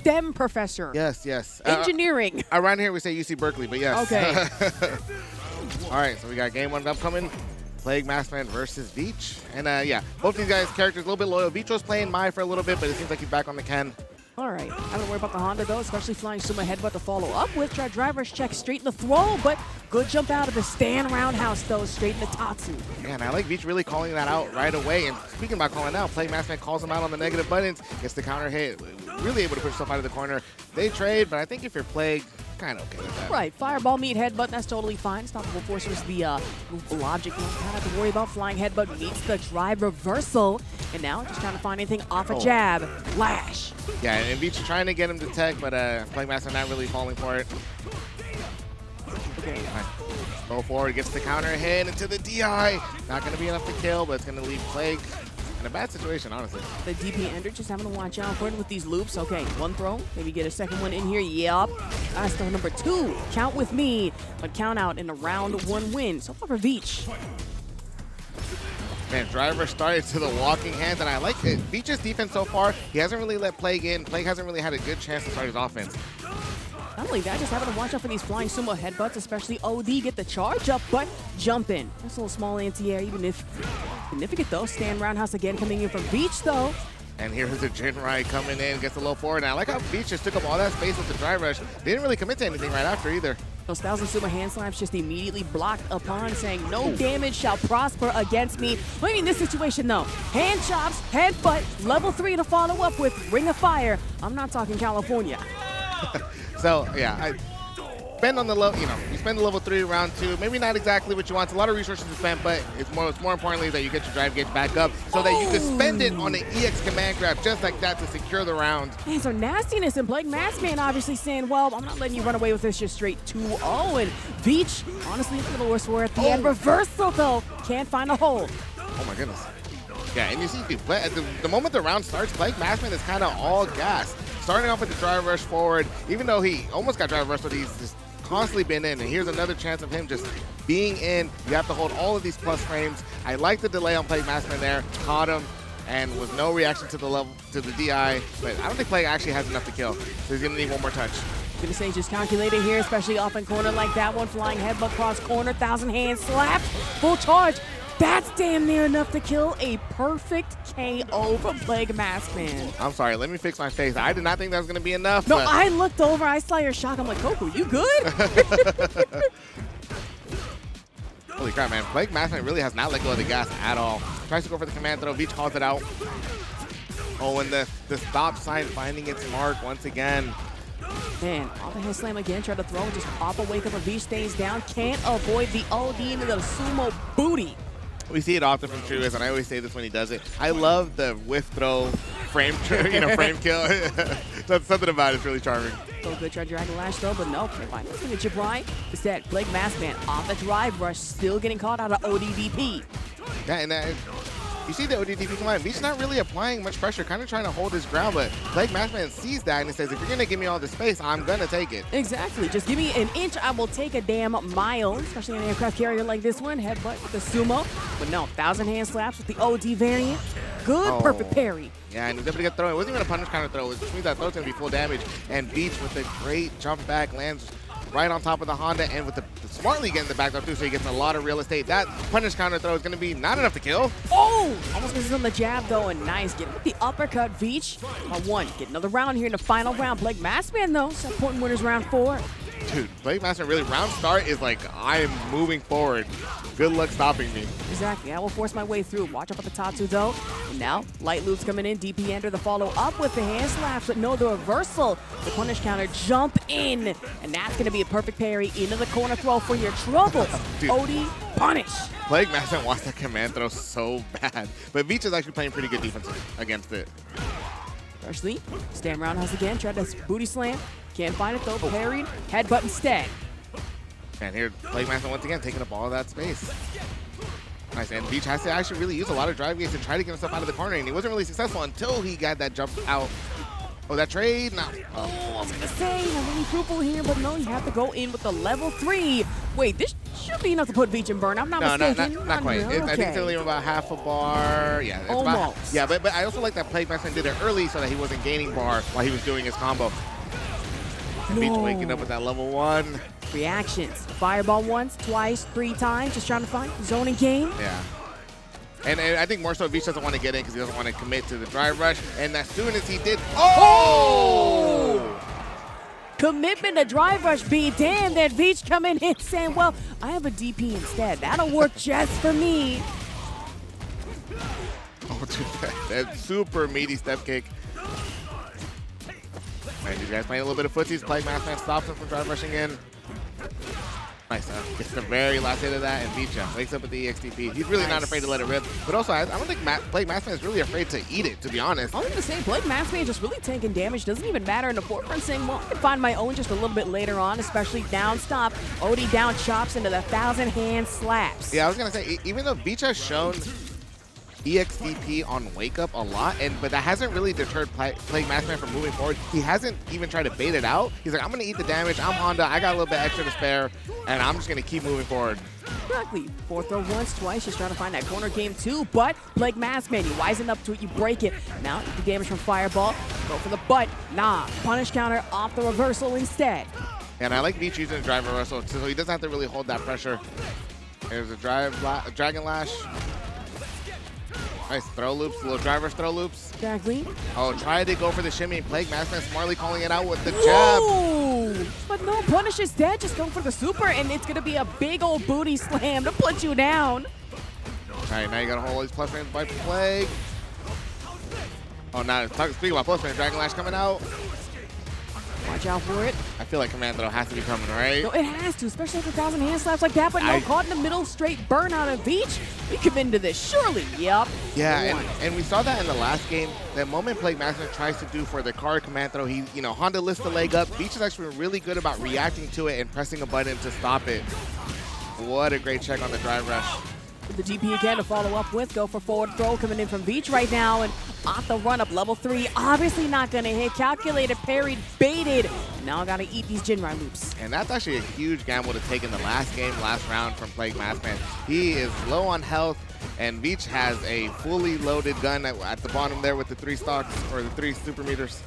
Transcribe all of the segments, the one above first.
STEM professor. Yes, yes. Engineering. Around here we say UC Berkeley, but yes. Okay. All right, so we got game one upcoming. plaguemaskman versus Veech. And yeah, both these guys' characters a little bit loyal. Veech was playing Mai for a little bit, but it seems like he's back on the Ken. All right, I don't worry about the Honda though, especially flying Sumo headbutt to follow up with. Try driver's check straight in the throw, but good jump out of the stand roundhouse though, straight in the Tatsu. Yeah, and I like Veech really calling that out right away. And speaking about calling out, plaguemaskman calls him out on the negative buttons, gets the counter hit, really able to push himself out of the corner. They trade, but I think if you're Plague, kind of okay with that. Right, fireball meet headbutt, that's totally fine. Stoppable force versus the logic. You don't have to worry about flying headbutt, meets the drive reversal. And now just trying to find anything off a jab. Lash. Yeah, and Veech is trying to get him to tech, but plaguemaskman not really falling for it. Okay. Go forward, gets the counter hit into the DI. Not going to be enough to kill, but it's going to leave Plague in a bad situation, honestly. The DP ender just having to watch out for it with these loops. Okay, one throw, maybe get a second one in here. Yup. That's the number 2. Count with me, but count out in a round 1 win. So far for Veech. Man, driver started to the walking hands, and I like it. Veech's defense so far, he hasn't really let Plague in. Plague hasn't really had a good chance to start his offense. Not only that, just having to watch out for these flying sumo headbutts, especially OD, get the charge up, but jump in. That's a little small anti-air, even if significant though. Stand roundhouse again coming in from Veech though. And here's the Jinrai coming in, gets a little forward. And I like how Veech just took up all that space with the drive rush. They didn't really commit to anything right after either. Those 1,000 sumo hand slaps just immediately blocked upon, saying no damage shall prosper against me. Maybe in this situation though, hand chops, headbutt, level 3 to follow up with Ring of Fire. I'm not talking California. So yeah, spend on the level, you spend the level 3 round 2. Maybe not exactly what you want. It's a lot of resources to spend, but it's more importantly that you get your drive gauge back up so that you can spend it on an EX command grab just like that to secure the round. Man, so nastiness and plaguemaskman obviously saying, well, I'm not letting you run away with this just straight 2-0. And Veech, honestly, a little worse for it at the end. Reversal though, can't find a hole. Oh my goodness. Yeah, and you see, the moment the round starts, plaguemaskman is kind of all gas. Starting off with the drive rush forward, even though he almost got drive rushed, but he's just constantly been in. And here's another chance of him just being in. You have to hold all of these plus frames. I like the delay on plaguemaskman there. Caught him, and with no reaction to the DI. But I don't think Plague actually has enough to kill, so he's gonna need one more touch. Gonna say just calculated here, especially off in corner like that one. Flying headbutt cross corner, 1,000 hand slaps, full charge. That's damn near enough to kill a perfect KO from plaguemaskman. I'm sorry, let me fix my face. I did not think that was going to be enough. No, I looked over, I saw your shock. I'm like, Goku, you good? Holy crap, man. plaguemaskman really has not let go of the gas at all. Tries to go for the command throw. Veech calls it out. Oh, and the stop sign finding its mark once again. Man, off the head slam again, try to throw and just pop away from Veech, stays down. Can't avoid the OD into the sumo booty. We see it often from TreeWiz, and I always say this when he does it. I love the whiff throw frame, frame kill. Something about it's really charming. So good, try Dragon Lash though, but no, can't find nothing to chip right. Instead, plaguemaskman off the drive rush, still getting caught out of ODDP. Yeah, and you see the ODDP come out. Veech's not really applying much pressure, kind of trying to hold his ground, but plaguemaskman sees that and he says, if you're going to give me all the space, I'm going to take it. Exactly. Just give me an inch, I will take a damn mile, especially an aircraft carrier like this one. Headbutt with the sumo. But no, 1,000 hand slaps with the OD variant. Good, perfect parry. Yeah, and he's able to get thrown. It wasn't even a punish counter throw, which means that throw's going to be full damage. And Veech with a great jump back lands right on top of the Honda, and with the smartly getting the back up too, so he gets a lot of real estate. That punish counter throw is going to be not enough to kill. Oh! Almost misses on the jab though, and nice. Getting with the uppercut, Veech. On 1. Get another round here in the final round. plaguemaskman though, so important winners round 4. Dude, plaguemaskman really, round start is like, I am moving forward. Good luck stopping me. Exactly. I will force my way through. Watch out for the Tatsu though. And now, light loops coming in. DP enter the follow up with the hand slaps, but no, the reversal. The punish counter, jump in. And that's going to be a perfect parry into the corner throw for your troubles. OD punish. plaguemaskman wants that command throw so bad. But Veech is actually playing pretty good defense against it. Firstly, stand roundhouse again. Try to booty slam. Can't find it though. Parried. Headbutt instead. And here, plaguemaskman once again taking up all of that space. Nice, and Veech has to actually really use a lot of drive gates to try to get himself out of the corner, and he wasn't really successful until he got that jump out. Oh, that trade? No. Oh, I was gonna say, I'm really fruitful here, but no, you have to go in with the level 3. Wait, this should be enough to put Veech in burn. I'm not No, mistaken. not quite. Okay. I think it's only about half a bar. Yeah, it's Almost. yeah, but I also like that plaguemaskman did it early so that he wasn't gaining bar while he was doing his combo. And Veech waking up with that level 1. Reactions. Fireball once, twice, 3 times. Just trying to find zoning game. Yeah. And I think more so Veech doesn't want to get in because he doesn't want to commit to the drive rush. And as soon as he did, Commitment to drive rush, be damned that Veech coming in saying, well, I have a DP instead. That'll work just for me. Oh, dude, that super meaty step kick. Alright, you guys playing a little bit of footsies. Plaguemaskman stops him from drive rushing in. Nice, gets the very last hit of that, and Veech wakes up with the EXTP. He's really not afraid to let it rip. But also, I don't think Plaguemaskman is really afraid to eat it, to be honest. I was going to say, Plaguemaskman just really taking damage. Doesn't even matter in the forefront, saying, well, I can find my own just a little bit later on, especially down stop. OD down chops into the 1,000-hand slaps. Yeah, I was going to say, even though Veech has shown EXDP on Wake Up a lot, but that hasn't really deterred Plaguemaskman from moving forward. He hasn't even tried to bait it out. He's like, I'm going to eat the damage. I'm Honda. I got a little bit extra to spare, and I'm just going to keep moving forward. Exactly. 4th throw once, twice, just trying to find that corner game too, but Plaguemaskman, you wisen up to it, you break it. Now, eat the damage from Fireball. Go for the butt. Nah. Punish counter off the reversal instead. And I like Veech using the drive reversal, so he doesn't have to really hold that pressure. There's a Dragon Lash. Nice throw loops, little drivers throw loops. Exactly. Oh, try to go for the shimmy. Plaguemaskman smartly calling it out with the jab. Whoa! But no, punish is dead. Just go for the super, and it's going to be a big old booty slam to put you down. All right, now you got to hold all these plus frames by Plague. Oh, now speaking about plus frames, Dragon Lash coming out. Watch out for it. I feel like Commando has to be coming, right? No, it has to, especially after 1,000 hand slaps like that, but no, caught in the middle, straight burnout of Veech. We come into this, surely, yep. Yeah, and we saw that in the last game. That moment Plaguemaskman tries to do for the card command throw, he, Honda lifts the leg up. Veech is actually really good about reacting to it and pressing a button to stop it. What a great check on the drive rush. The DP again to follow up with. Go for forward throw coming in from Veech right now. And off the run up, level 3. Obviously not going to hit. Calculated, parried, baited. Now got to eat these Jinrai loops. And that's actually a huge gamble to take in the last game, last round from Plaguemaskman. He is low on health, and Veech has a fully loaded gun at the bottom there with the 3 stocks, or the 3 super meters.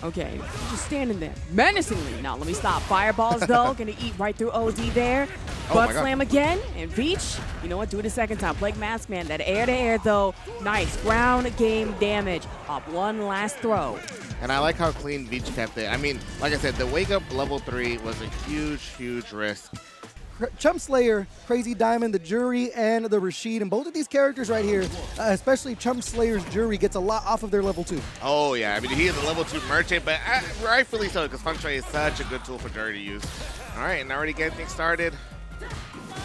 Okay, just standing there menacingly. Now let me stop. Fireballs though, gonna eat right through OD there. Butt slam again, and Veech, you know what, do it a second time. Plaguemaskman, that air-to-air though, nice. Ground game damage. Up one last throw. And I like how clean Veech kept it. I mean, like I said, the wake up level 3 was a huge, huge risk. Chumpslayer, Crazy Diamond, the Jury, and the Rashid, and both of these characters right here, especially Chumpslayer's Jury, gets a lot off of their level 2. Oh yeah, I mean he is a level 2 merchant, but rightfully so, because Feng Shui is such a good tool for Jury to use. All right, and already getting things started.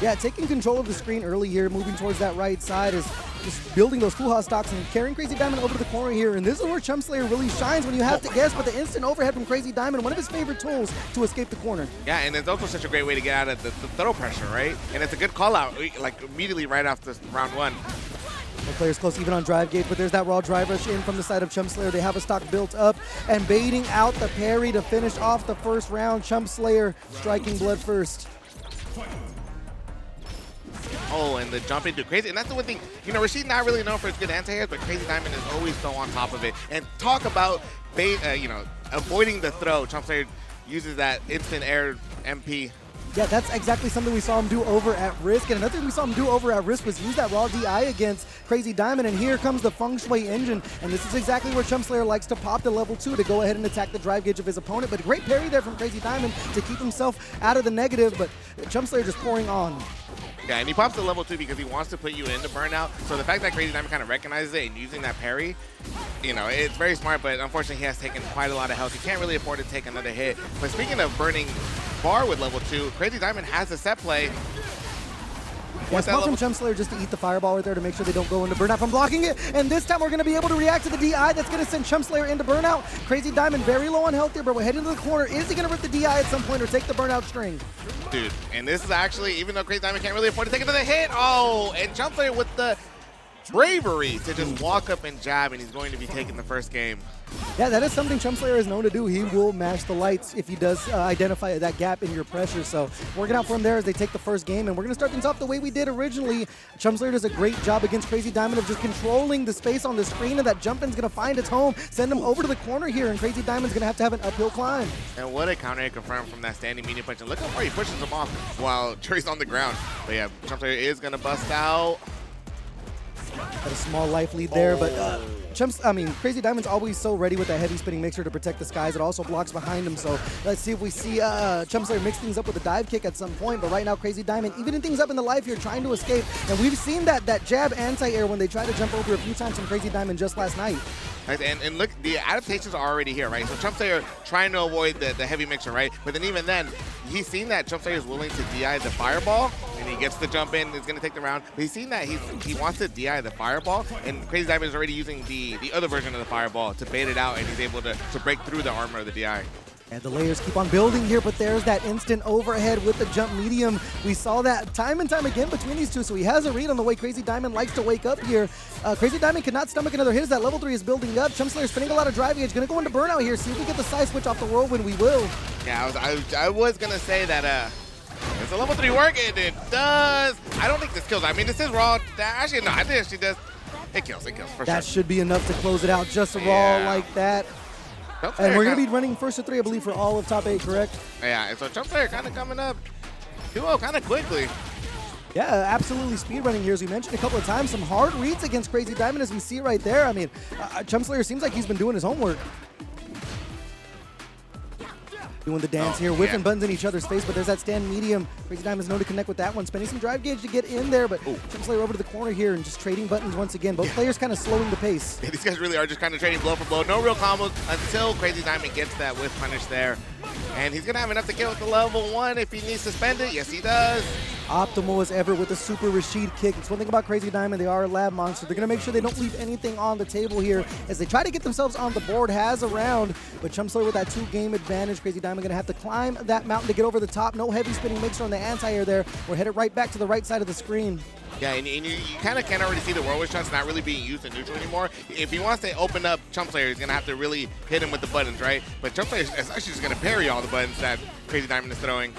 Yeah, taking control of the screen early here, moving towards that right side, is just building those Fuha stocks and carrying Crazy Diamond over to the corner here. And this is where Chumpslayer really shines when you have to guess, but the instant overhead from Crazy Diamond, one of his favorite tools to escape the corner. Yeah, and it's also such a great way to get out of the throw pressure, right? And it's a good call out, like immediately right after round 1. The player's close even on drive gate, but there's that raw drive rush in from the side of Chumpslayer. They have a stock built up and baiting out the parry to finish off the first round. Chumpslayer striking blood first. Oh, and the jump into Crazy. And that's the one thing, Rashid not really known for his good anti-airs, but Crazy Diamond is always so on top of it. And talk about, avoiding the throw. Chumpslayer uses that instant air MP. Yeah, that's exactly something we saw him do over at Risk. And another thing we saw him do over at Risk was use that raw DI against Crazy Diamond. And here comes the Feng Shui engine. And this is exactly where Chumpslayer likes to pop the level 2 to go ahead and attack the drive gauge of his opponent. But great parry there from Crazy Diamond to keep himself out of the negative. But Chumpslayer just pouring on. Yeah, and he pops the level 2 because he wants to put you into burnout. So the fact that Crazy Diamond kind of recognizes it and using that parry, it's very smart, but unfortunately he has taken quite a lot of health. He can't really afford to take another hit. But speaking of burning bar with level 2, Crazy Diamond has a set play. Yeah, smart from Chumpslayer just to eat the fireball right there to make sure they don't go into burnout from blocking it. And this time we're going to be able to react to the DI that's going to send Chumpslayer into burnout. Crazy Diamond very low on health here, but we're heading to the corner. Is he going to rip the DI at some point or take the burnout string? Dude, and this is actually, even though Crazy Diamond can't really afford to take another hit, oh, and Chumpslayer with the bravery to just walk up and jab, and he's going to be taking the first game. Yeah, that is something chumpslayer is known to do. He will match the lights if he does identify that gap in your pressure. So working out for him there as they take the first game. And we're going to start things off the way we did originally. chumpslayer does a great job against Crazy Diamond of just controlling the space on the screen, and that jump in's going to find its home, send him over to the corner here, and Crazy Diamond's going to have an uphill climb. And what a counter confirm from that standing medium punch. And look how far he pushes him off while Tree's on the ground. But yeah, chumpslayer is going to bust out. Got a small life lead there, but Crazy Diamond's always so ready with that heavy spinning mixer to protect the skies. It also blocks behind him, so let's see if we see chumpslayer mix things up with a dive kick at some point. But right now, Crazy Diamond evening things up in the life here, trying to escape. And we've seen that jab anti-air when they try to jump over a few times from Crazy Diamond just last night. And look, the adaptations are already here, right? So chumpslayer trying to avoid the heavy mixer, right? But then even then, he's seen that chumpslayer is willing to DI the fireball, and he gets the jump in, is going to take the round. But he's seen that he wants to DI the fireball, and Crazy Diamond is already using the other version of the fireball to bait it out, and he's able to break through the armor of the DI. And the layers keep on building here, but there's that instant overhead with the jump medium. We saw that time and time again between these two, so he has a read on the way Crazy Diamond likes to wake up here. Crazy Diamond cannot stomach another hit as that level 3 is building up. chumpslayer spinning a lot of drive gauge, going to go into burnout here. See if we get the side switch off the whirlwind. We will. Yeah, I was going to say that it's a level 3 work, and it does. I don't think this kills. I mean, this is raw. Actually, no, I think she does. It kills for sure. That should be enough to close it out, just raw like that. And we're going to be running first to 3, I believe, for all of top 8, correct? Yeah, and so chumpslayer kind of coming up 2-0 kind of quickly. Yeah, absolutely speedrunning here, as we mentioned a couple of times. Some hard reads against Crazy Diamond, as we see right there. I mean, chumpslayer seems like he's been doing his homework. Doing the dance here, whipping buttons in each other's face, but there's that stand medium. Crazy Diamond's known to connect with that one, spending some drive gauge to get in there, but chumpslayer over to the corner here and just trading buttons once again. Both players kind of slowing the pace. Yeah, these guys really are just kind of trading blow for blow. No real combos until Crazy Diamond gets that whiff punish there. And he's going to have enough to kill with the level 1 if he needs to spend it. Yes, he does. Optimal as ever with the super Rashid kick. It's one thing about Crazy Diamond, they are a lab monster. They're going to make sure they don't leave anything on the table here as they try to get themselves on the board. Has a round, but chumpslayer with that 2-game advantage. Crazy Diamond going to have to climb that mountain to get over the top. No heavy spinning mixer on the anti-air there. We're headed right back to the right side of the screen. Yeah, and you kind of can already see the whirlwind shots not really being used in neutral anymore. If he wants to open up chumpslayer, he's going to have to really hit him with the buttons, right? But chumpslayer is actually just going to parry all the buttons that Crazy Diamond is throwing.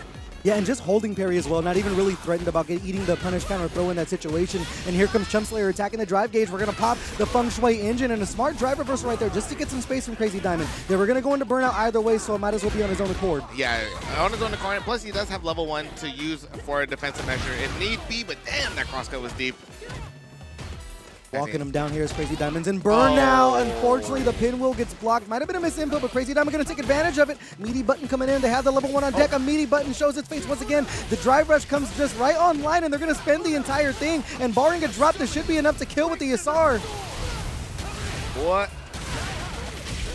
Yeah, and just holding parry as well, not even really threatened about eating the punish counter throw in that situation. And here comes chumpslayer attacking the drive gauge. We're going to pop the feng shui engine and a smart drive reversal right there just to get some space from Crazy Diamond. They were going to go into burnout either way, so it might as well be on his own accord. Yeah, on his own accord. Plus, he does have level 1 to use for a defensive measure if need be, but damn, that crosscut was deep. Walking him down here is Crazy Diamond's in burn now. Unfortunately, the pinwheel gets blocked. Might have been a misinput, but Crazy Diamond going to take advantage of it. Meaty button coming in. They have the level 1 on deck. A meaty button shows its face once again. The drive rush comes just right online, and they're going to spend the entire thing. And barring a drop, this should be enough to kill with the Yasar. What?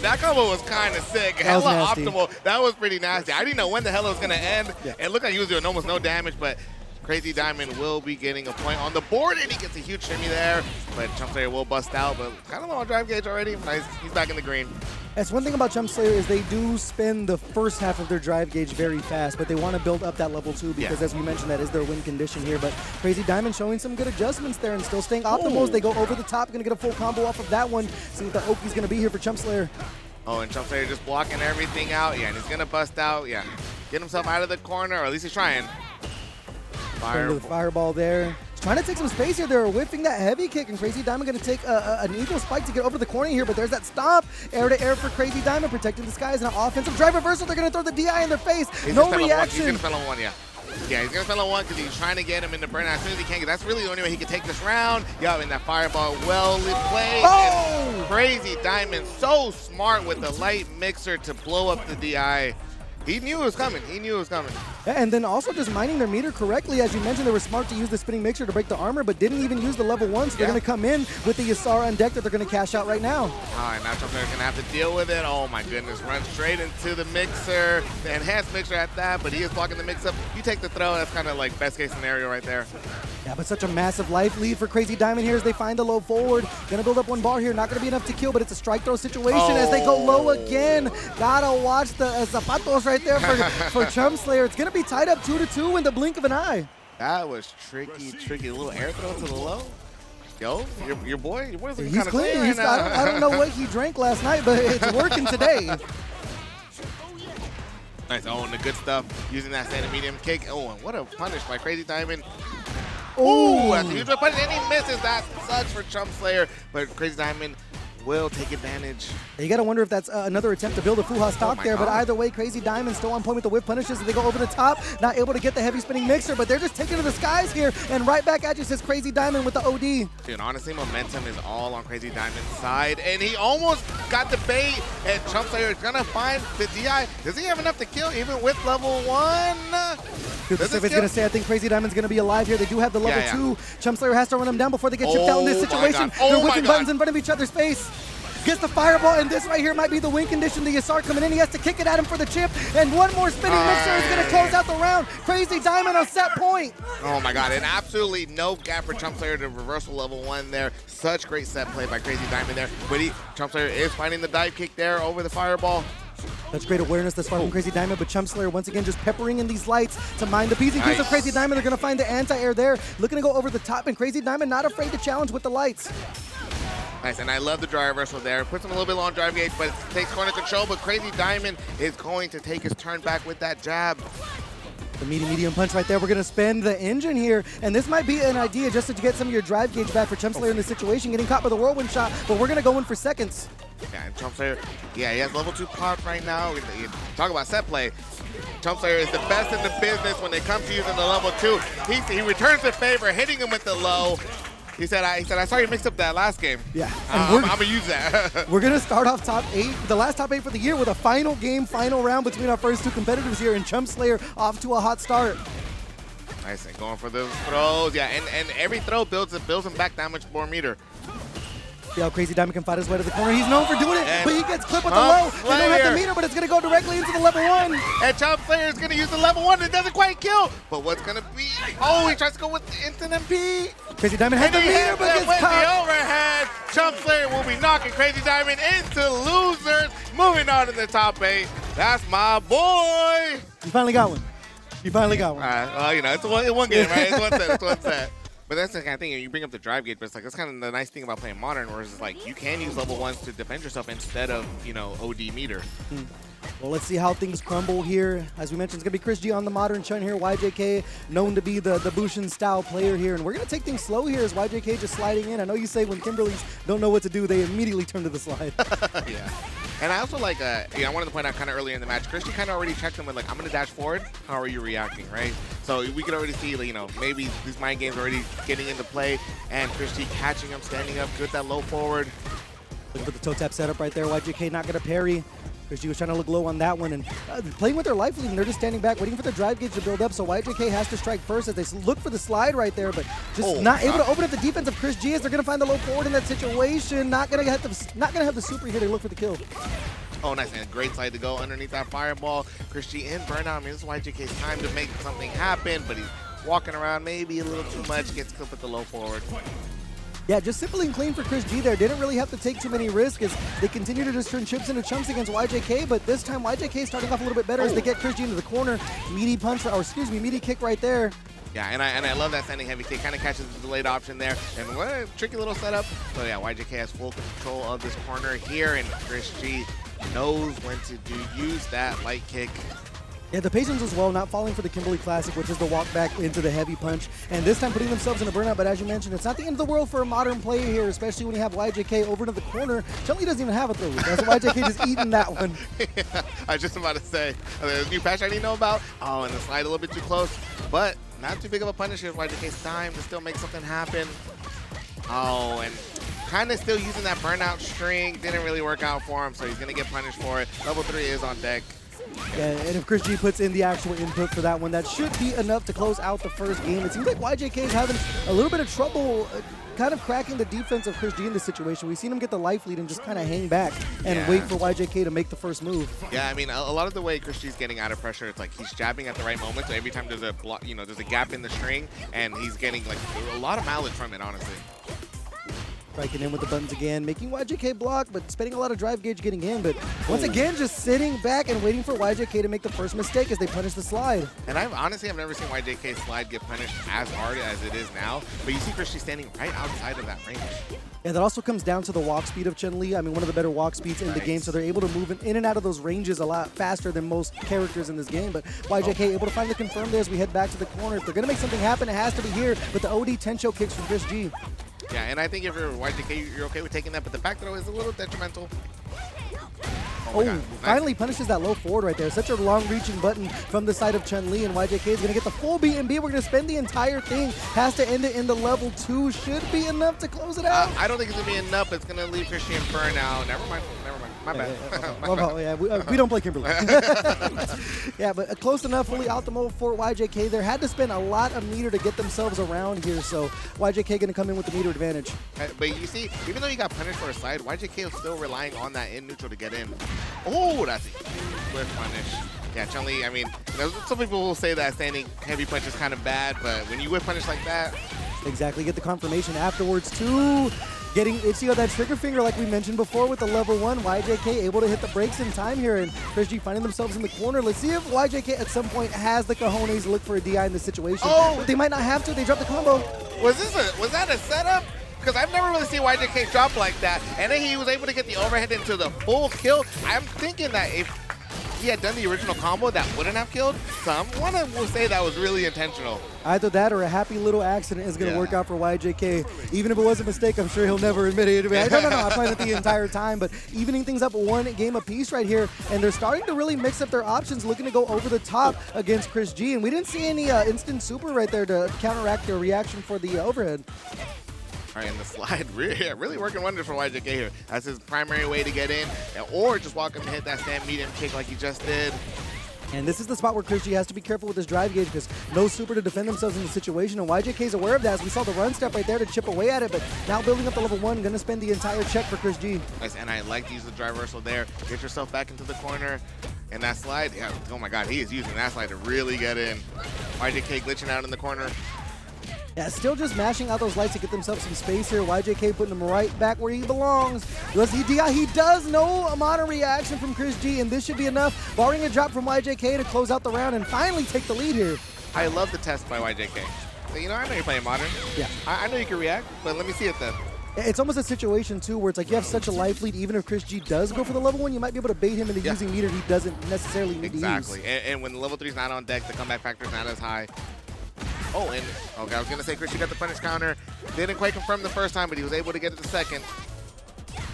That combo was kind of sick. Hella optimal. That was pretty nasty. I didn't know when the hell it was going to end. Yeah. It looked like he was doing almost no damage, but Crazy Diamond will be getting a point on the board, and he gets a huge shimmy there. But chumpslayer will bust out, but kind of low on drive gauge already. Nice. He's back in the green. That's one thing about chumpslayer is they do spend the first half of their drive gauge very fast, but they want to build up that level 2 because, as we mentioned, that is their win condition here. But Crazy Diamond showing some good adjustments there and still staying optimal as they go over the top. Going to get a full combo off of that one. See what the Oki's going to be here for chumpslayer. Oh, and chumpslayer just blocking everything out. Yeah, and he's going to bust out. Yeah, get himself out of the corner, or at least he's trying. The fireball there. He's trying to take some space here. They're whiffing that heavy kick, and Crazy Diamond going to take an eagle spike to get over the corner here, but there's that stomp. Air to air for Crazy Diamond, protecting the skies. And an offensive drive reversal. They're going to throw the DI in their face. No reaction. He's going to spell on 1, yeah. Yeah, he's going to spell on 1 because he's trying to get him in the burnout as soon as he can, because that's really the only way he can take this round. Yo, and that fireball well played. Oh! Crazy Diamond so smart with the light mixer to blow up the DI. He knew it was coming. He knew it was coming. Yeah, and then also just mining their meter correctly. As you mentioned, they were smart to use the spinning mixer to break the armor, but didn't even use the level 1, so they're going to come in with the Yasar on deck that they're going to cash out right now. All right, now chumpslayer's going to have to deal with it. Oh, my goodness. Run straight into the mixer. The enhanced mixer at that, but he is blocking the mix-up. You take the throw. That's kind of like best-case scenario right there. Yeah, but such a massive life lead for Crazy Diamond here as they find the low forward. Going to build up 1 bar here. Not going to be enough to kill, but it's a strike throw situation as they go low again. Gotta watch the zapatos right there for chumpslayer. It's going to be tied up 2-2 in the blink of an eye. That was tricky. A little air throw to the low. Yo, your boy's looking He's kind of clean. clean right now. I don't know what he drank last night, but it's working today. Nice. Oh, and the good stuff. Using that standing medium kick. Oh, and what a punish by Crazy Diamond. Oh, That's a huge punish, and he misses. That sucks for Chumpslayer, but Crazy Diamond will take advantage. You gotta wonder if that's another attempt to build a Fuha stock there, but God. either way, Crazy Diamond still on point with the whip punishes as they go over the top, not able to get the heavy spinning mixer, but they're just taking to the skies here, and right back at you says Crazy Diamond with the OD. Dude, honestly, momentum is all on Crazy Diamond's side, and he almost got the bait, and Chumpslayer is gonna find the DI. Does he have enough to kill even with level 1? Dude, Pacific's gonna say, I think Crazy Diamond's gonna be alive here. They do have the level 2. Chumpslayer has to run them down before they get chipped out in this Oh my situation. God. Oh They're my whipping God. buttons in front of each other's face. Gets the fireball, and this right here might be the win condition. The Yasar coming in. He has to kick it at him for the chip, and one more spinning mixer is going to close out the round. Crazy Diamond on set point. Oh my God, and absolutely no gap for Chumpslayer to reversal level 1 there. Such great set play by Crazy Diamond there. But Chumpslayer is finding the dive kick there over the fireball. That's great awareness thus far from Crazy Diamond, but Chumpslayer once again just peppering in these lights to mind the P's and Q's of Crazy Diamond. They're going to find the anti-air there, looking to go over the top, and Crazy Diamond not afraid to challenge with the lights. Nice, and I love the drive reversal there. Puts him a little bit low on drive gauge, but takes corner control, but Crazy Diamond is going to take his turn back with that jab. The medium punch right there. We're going to spin the engine here, and this might be an idea just to get some of your drive gauge back for Chumpslayer in this situation, getting caught by the whirlwind shot, but we're going to go in for seconds. Yeah, and Chumpslayer, he has level 2 pop right now. You talk about set play. Chumpslayer is the best in the business when it comes to using the level 2. He returns the favor, hitting him with the low. He said, I saw you mixed up that last game. Yeah. I'm going to use that. We're going to start off top 8, the last top 8 for the year, with a final game, final round between our first 2 competitors here, and Chumpslayer off to a hot start. Nice, and going for those throws. Yeah, and every throw builds him back that much more meter. See how Crazy Diamond can fight his way to the corner. He's known for doing it, And but he gets clipped with the low. They don't have the Chumpslayer. meter, but it's going to go directly into the level 1. And Chumpslayer is going to use the level 1. It doesn't quite kill. But what's going to be? Oh, he tries to go with the instant MP. Crazy Diamond has And the he meter, hits but it gets with the caught. overhead. Chumpslayer will be knocking Crazy Diamond into losers. Moving on to the top 8. That's my boy. You finally got one. You finally got one. Well, it's one game, right? It's one set. But that's the kind of thing, you bring up the drive gauge, but it's like, that's kind of the nice thing about playing Modern, where it's like, you can use level 1s to defend yourself instead of, OD meter. Well, let's see how things crumble here. As we mentioned, it's going to be ChrisG on the Modern chun here. YJK known to be the Bushin style player here. And we're going to take things slow here as YJK just sliding in. I know you say when Kimberlys don't know what to do, they immediately turn to the slide. Yeah. And I also like, I wanted to point out kind of earlier in the match, ChrisG kind of already checked him with like, I'm going to dash forward. How are you reacting, right? So we could already see, maybe these mind games already getting into play, and ChrisG catching him, standing up, good that low forward. Look at the toe tap setup right there. YJK not going to parry. ChrisG was trying to look low on that one, and playing with their life lead, and they're just standing back, waiting for the drive gauge to build up, so YJK has to strike first as they look for the slide right there, but just not able to open up the defense of ChrisG as they're going to find the low forward in that situation. Not going to have the super here to look for the kill. Oh, nice, and great slide to go underneath that fireball. ChrisG in burnout. I mean, this is YJK's time to make something happen, but he's walking around maybe a little too much, gets clipped with the low forward. Yeah, just simple and clean for ChrisG there. Didn't really have to take too many risks as they continue to just turn chips into chumps against YJK, but this time YJK starting off a little bit better as they get ChrisG into the corner. Meaty punch, or excuse me, meaty kick right there. Yeah, and I love that standing heavy kick. Kind of catches the delayed option there. And what a tricky little setup. So yeah, YJK has full control of this corner here, and ChrisG knows when to use that light kick. Yeah, the patience as well, not falling for the Kimberly Classic, which is the walk back into the heavy punch, and this time putting themselves in a burnout, but as you mentioned, it's not the end of the world for a Modern player here, especially when you have YJK over to the corner. Chun-Li doesn't even have a throw loop. That's YJK just eating that one. Yeah, I was just about to say, there's a new patch I didn't know about. Oh, and the slide a little bit too close, but not too big of a punish here. YJK's time to still make something happen. Oh, and kind of still using that burnout string. Didn't really work out for him, so he's going to get punished for it. Level 3 is on deck. Yeah, and if ChrisG puts in the actual input for that one, that should be enough to close out the first game. It seems like YJK is having a little bit of trouble kind of cracking the defense of ChrisG in this situation. We've seen him get the life lead and just kind of hang back and wait for YJK to make the first move. Yeah, I mean, a lot of the way ChrisG's getting out of pressure, it's like he's jabbing at the right moment. So every time there's a there's a gap in the string, and he's getting like a lot of mileage from it, honestly. Striking in with the buttons again, making YJK block, but spending a lot of drive gauge getting in. But once again, just sitting back and waiting for YJK to make the first mistake as they punish the slide. And I've never seen YJK slide get punished as hard as it is now. But you see ChrisG standing right outside of that range. Yeah, that also comes down to the walk speed of Chun-Li. I mean, one of the better walk speeds in the game, so they're able to move in and out of those ranges a lot faster than most characters in this game. But YJK able to finally confirm there as we head back to the corner. If they're going to make something happen, it has to be here. But the OD Tensho kicks from ChrisG. Yeah, and I think if you're YJK, you're okay with taking that, but the back throw is a little detrimental. Oh, finally punishes that low forward right there. Such a long-reaching button from the side of Chun-Li, and YJK is going to get the full B&B. We're going to spend the entire thing. Has to end it in the level 2. Should be enough to close it out. I don't think it's going to be enough. It's going to leave ChrisG in burnout. Never mind. My bad. We don't play Kimberly. Yeah, but close enough, fully optimal for YJK. They had to spend a lot of meter to get themselves around here, so YJK going to come in with the meter advantage. But you see, even though he got punished for a slide, YJK is still relying on that in neutral to get in. Oh, that's a whiff punish. Yeah, Chun-Li, I mean, some people will say that standing heavy punch is kind of bad, but when you whiff punish like that. Exactly, get the confirmation afterwards too. See how that trigger finger, like we mentioned before with the level 1, YJK able to hit the brakes in time here, and ChrisG finding themselves in the corner. Let's see if YJK at some point has the cojones to look for a DI in this situation. Oh! But they might not have to. They dropped the combo. Was that a setup? Because I've never really seen YJK drop like that, and then he was able to get the overhead into the full kill. I'm thinking that if he had done the original combo, that wouldn't have killed. Someone will say that was really intentional. Either that or a happy little accident is going to work out for YJK. Even if it was a mistake, I'm sure he'll never admit it. No, I played it the entire time, but evening things up one game apiece right here, and they're starting to really mix up their options, looking to go over the top against ChrisG, and we didn't see any instant super right there to counteract their reaction for the overhead. All right, and the slide really working wonders for YJK here. That's his primary way to get in, or just walk him and hit that stand medium kick like he just did. And this is the spot where ChrisG has to be careful with his drive gauge because no super to defend themselves in the situation, and YJK is aware of that as we saw the run step right there to chip away at it, but now building up the level 1, going to spend the entire check for ChrisG. Nice, and I like to use the drive reversal there. Get yourself back into the corner, and that slide, yeah, oh my god, he is using that slide to really get in. YJK glitching out in the corner. Yeah, still just mashing out those lights to get themselves some space here. YJK putting him right back where he belongs. Does he DI? He does. No amount of reaction from ChrisG, and this should be enough, barring a drop from YJK to close out the round and finally take the lead here. I love the test by YJK. You know, I know you're playing Modern. Yeah. I know you can react, but let me see it then. It's almost a situation, too, where it's like you have such a life lead, even if ChrisG does go for the level 1, you might be able to bait him into using meter he doesn't necessarily need to use. Exactly, and when the level 3 is not on deck, the comeback factor is not as high. Oh, and okay, I was going to say ChrisG got the punish counter. Didn't quite confirm the first time, but he was able to get it the second.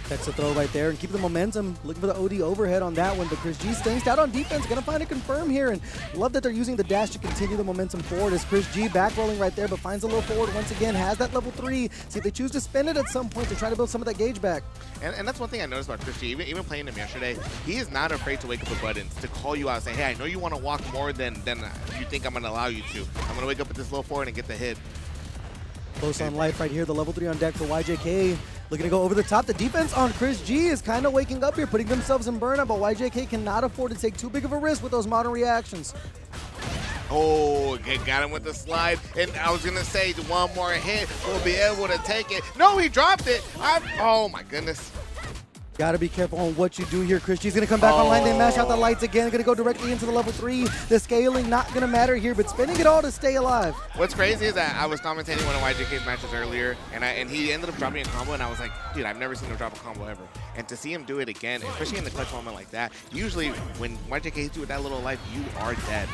That's a throw right there and keep the momentum. Looking for the OD overhead on that one, but ChrisG staying stout on defense. Going to find a confirm here, and love that they're using the dash to continue the momentum forward as ChrisG back rolling right there, but finds a little forward once again, has that level 3. See if they choose to spend it at some point to try to build some of that gauge back. And that's one thing I noticed about ChrisG, even playing him yesterday, he is not afraid to wake up with buttons, to call you out and say, hey, I know you want to walk more than you think I'm going to allow you to. I'm going to wake up with this low forward and get the hit. Close on life right here, the level 3 on deck for YJK. Looking to go over the top. The defense on ChrisG is kind of waking up here, putting themselves in burnout, but YJK cannot afford to take too big of a risk with those modern reactions. Oh, got him with the slide. And I was going to say one more hit, we'll be able to take it. No, he dropped it. Oh, my goodness. Got to be careful on what you do here. ChrisG's going to come back online. They mash out the lights again. Going to go directly into the level 3. The scaling not going to matter here, but spending it all to stay alive. What's crazy is that I was commentating one of YJK's matches earlier, and he ended up dropping a combo, and I was like, dude, I've never seen him drop a combo ever. And to see him do it again, especially in the clutch moment like that, usually when YJK hits you with that little life, you are dead.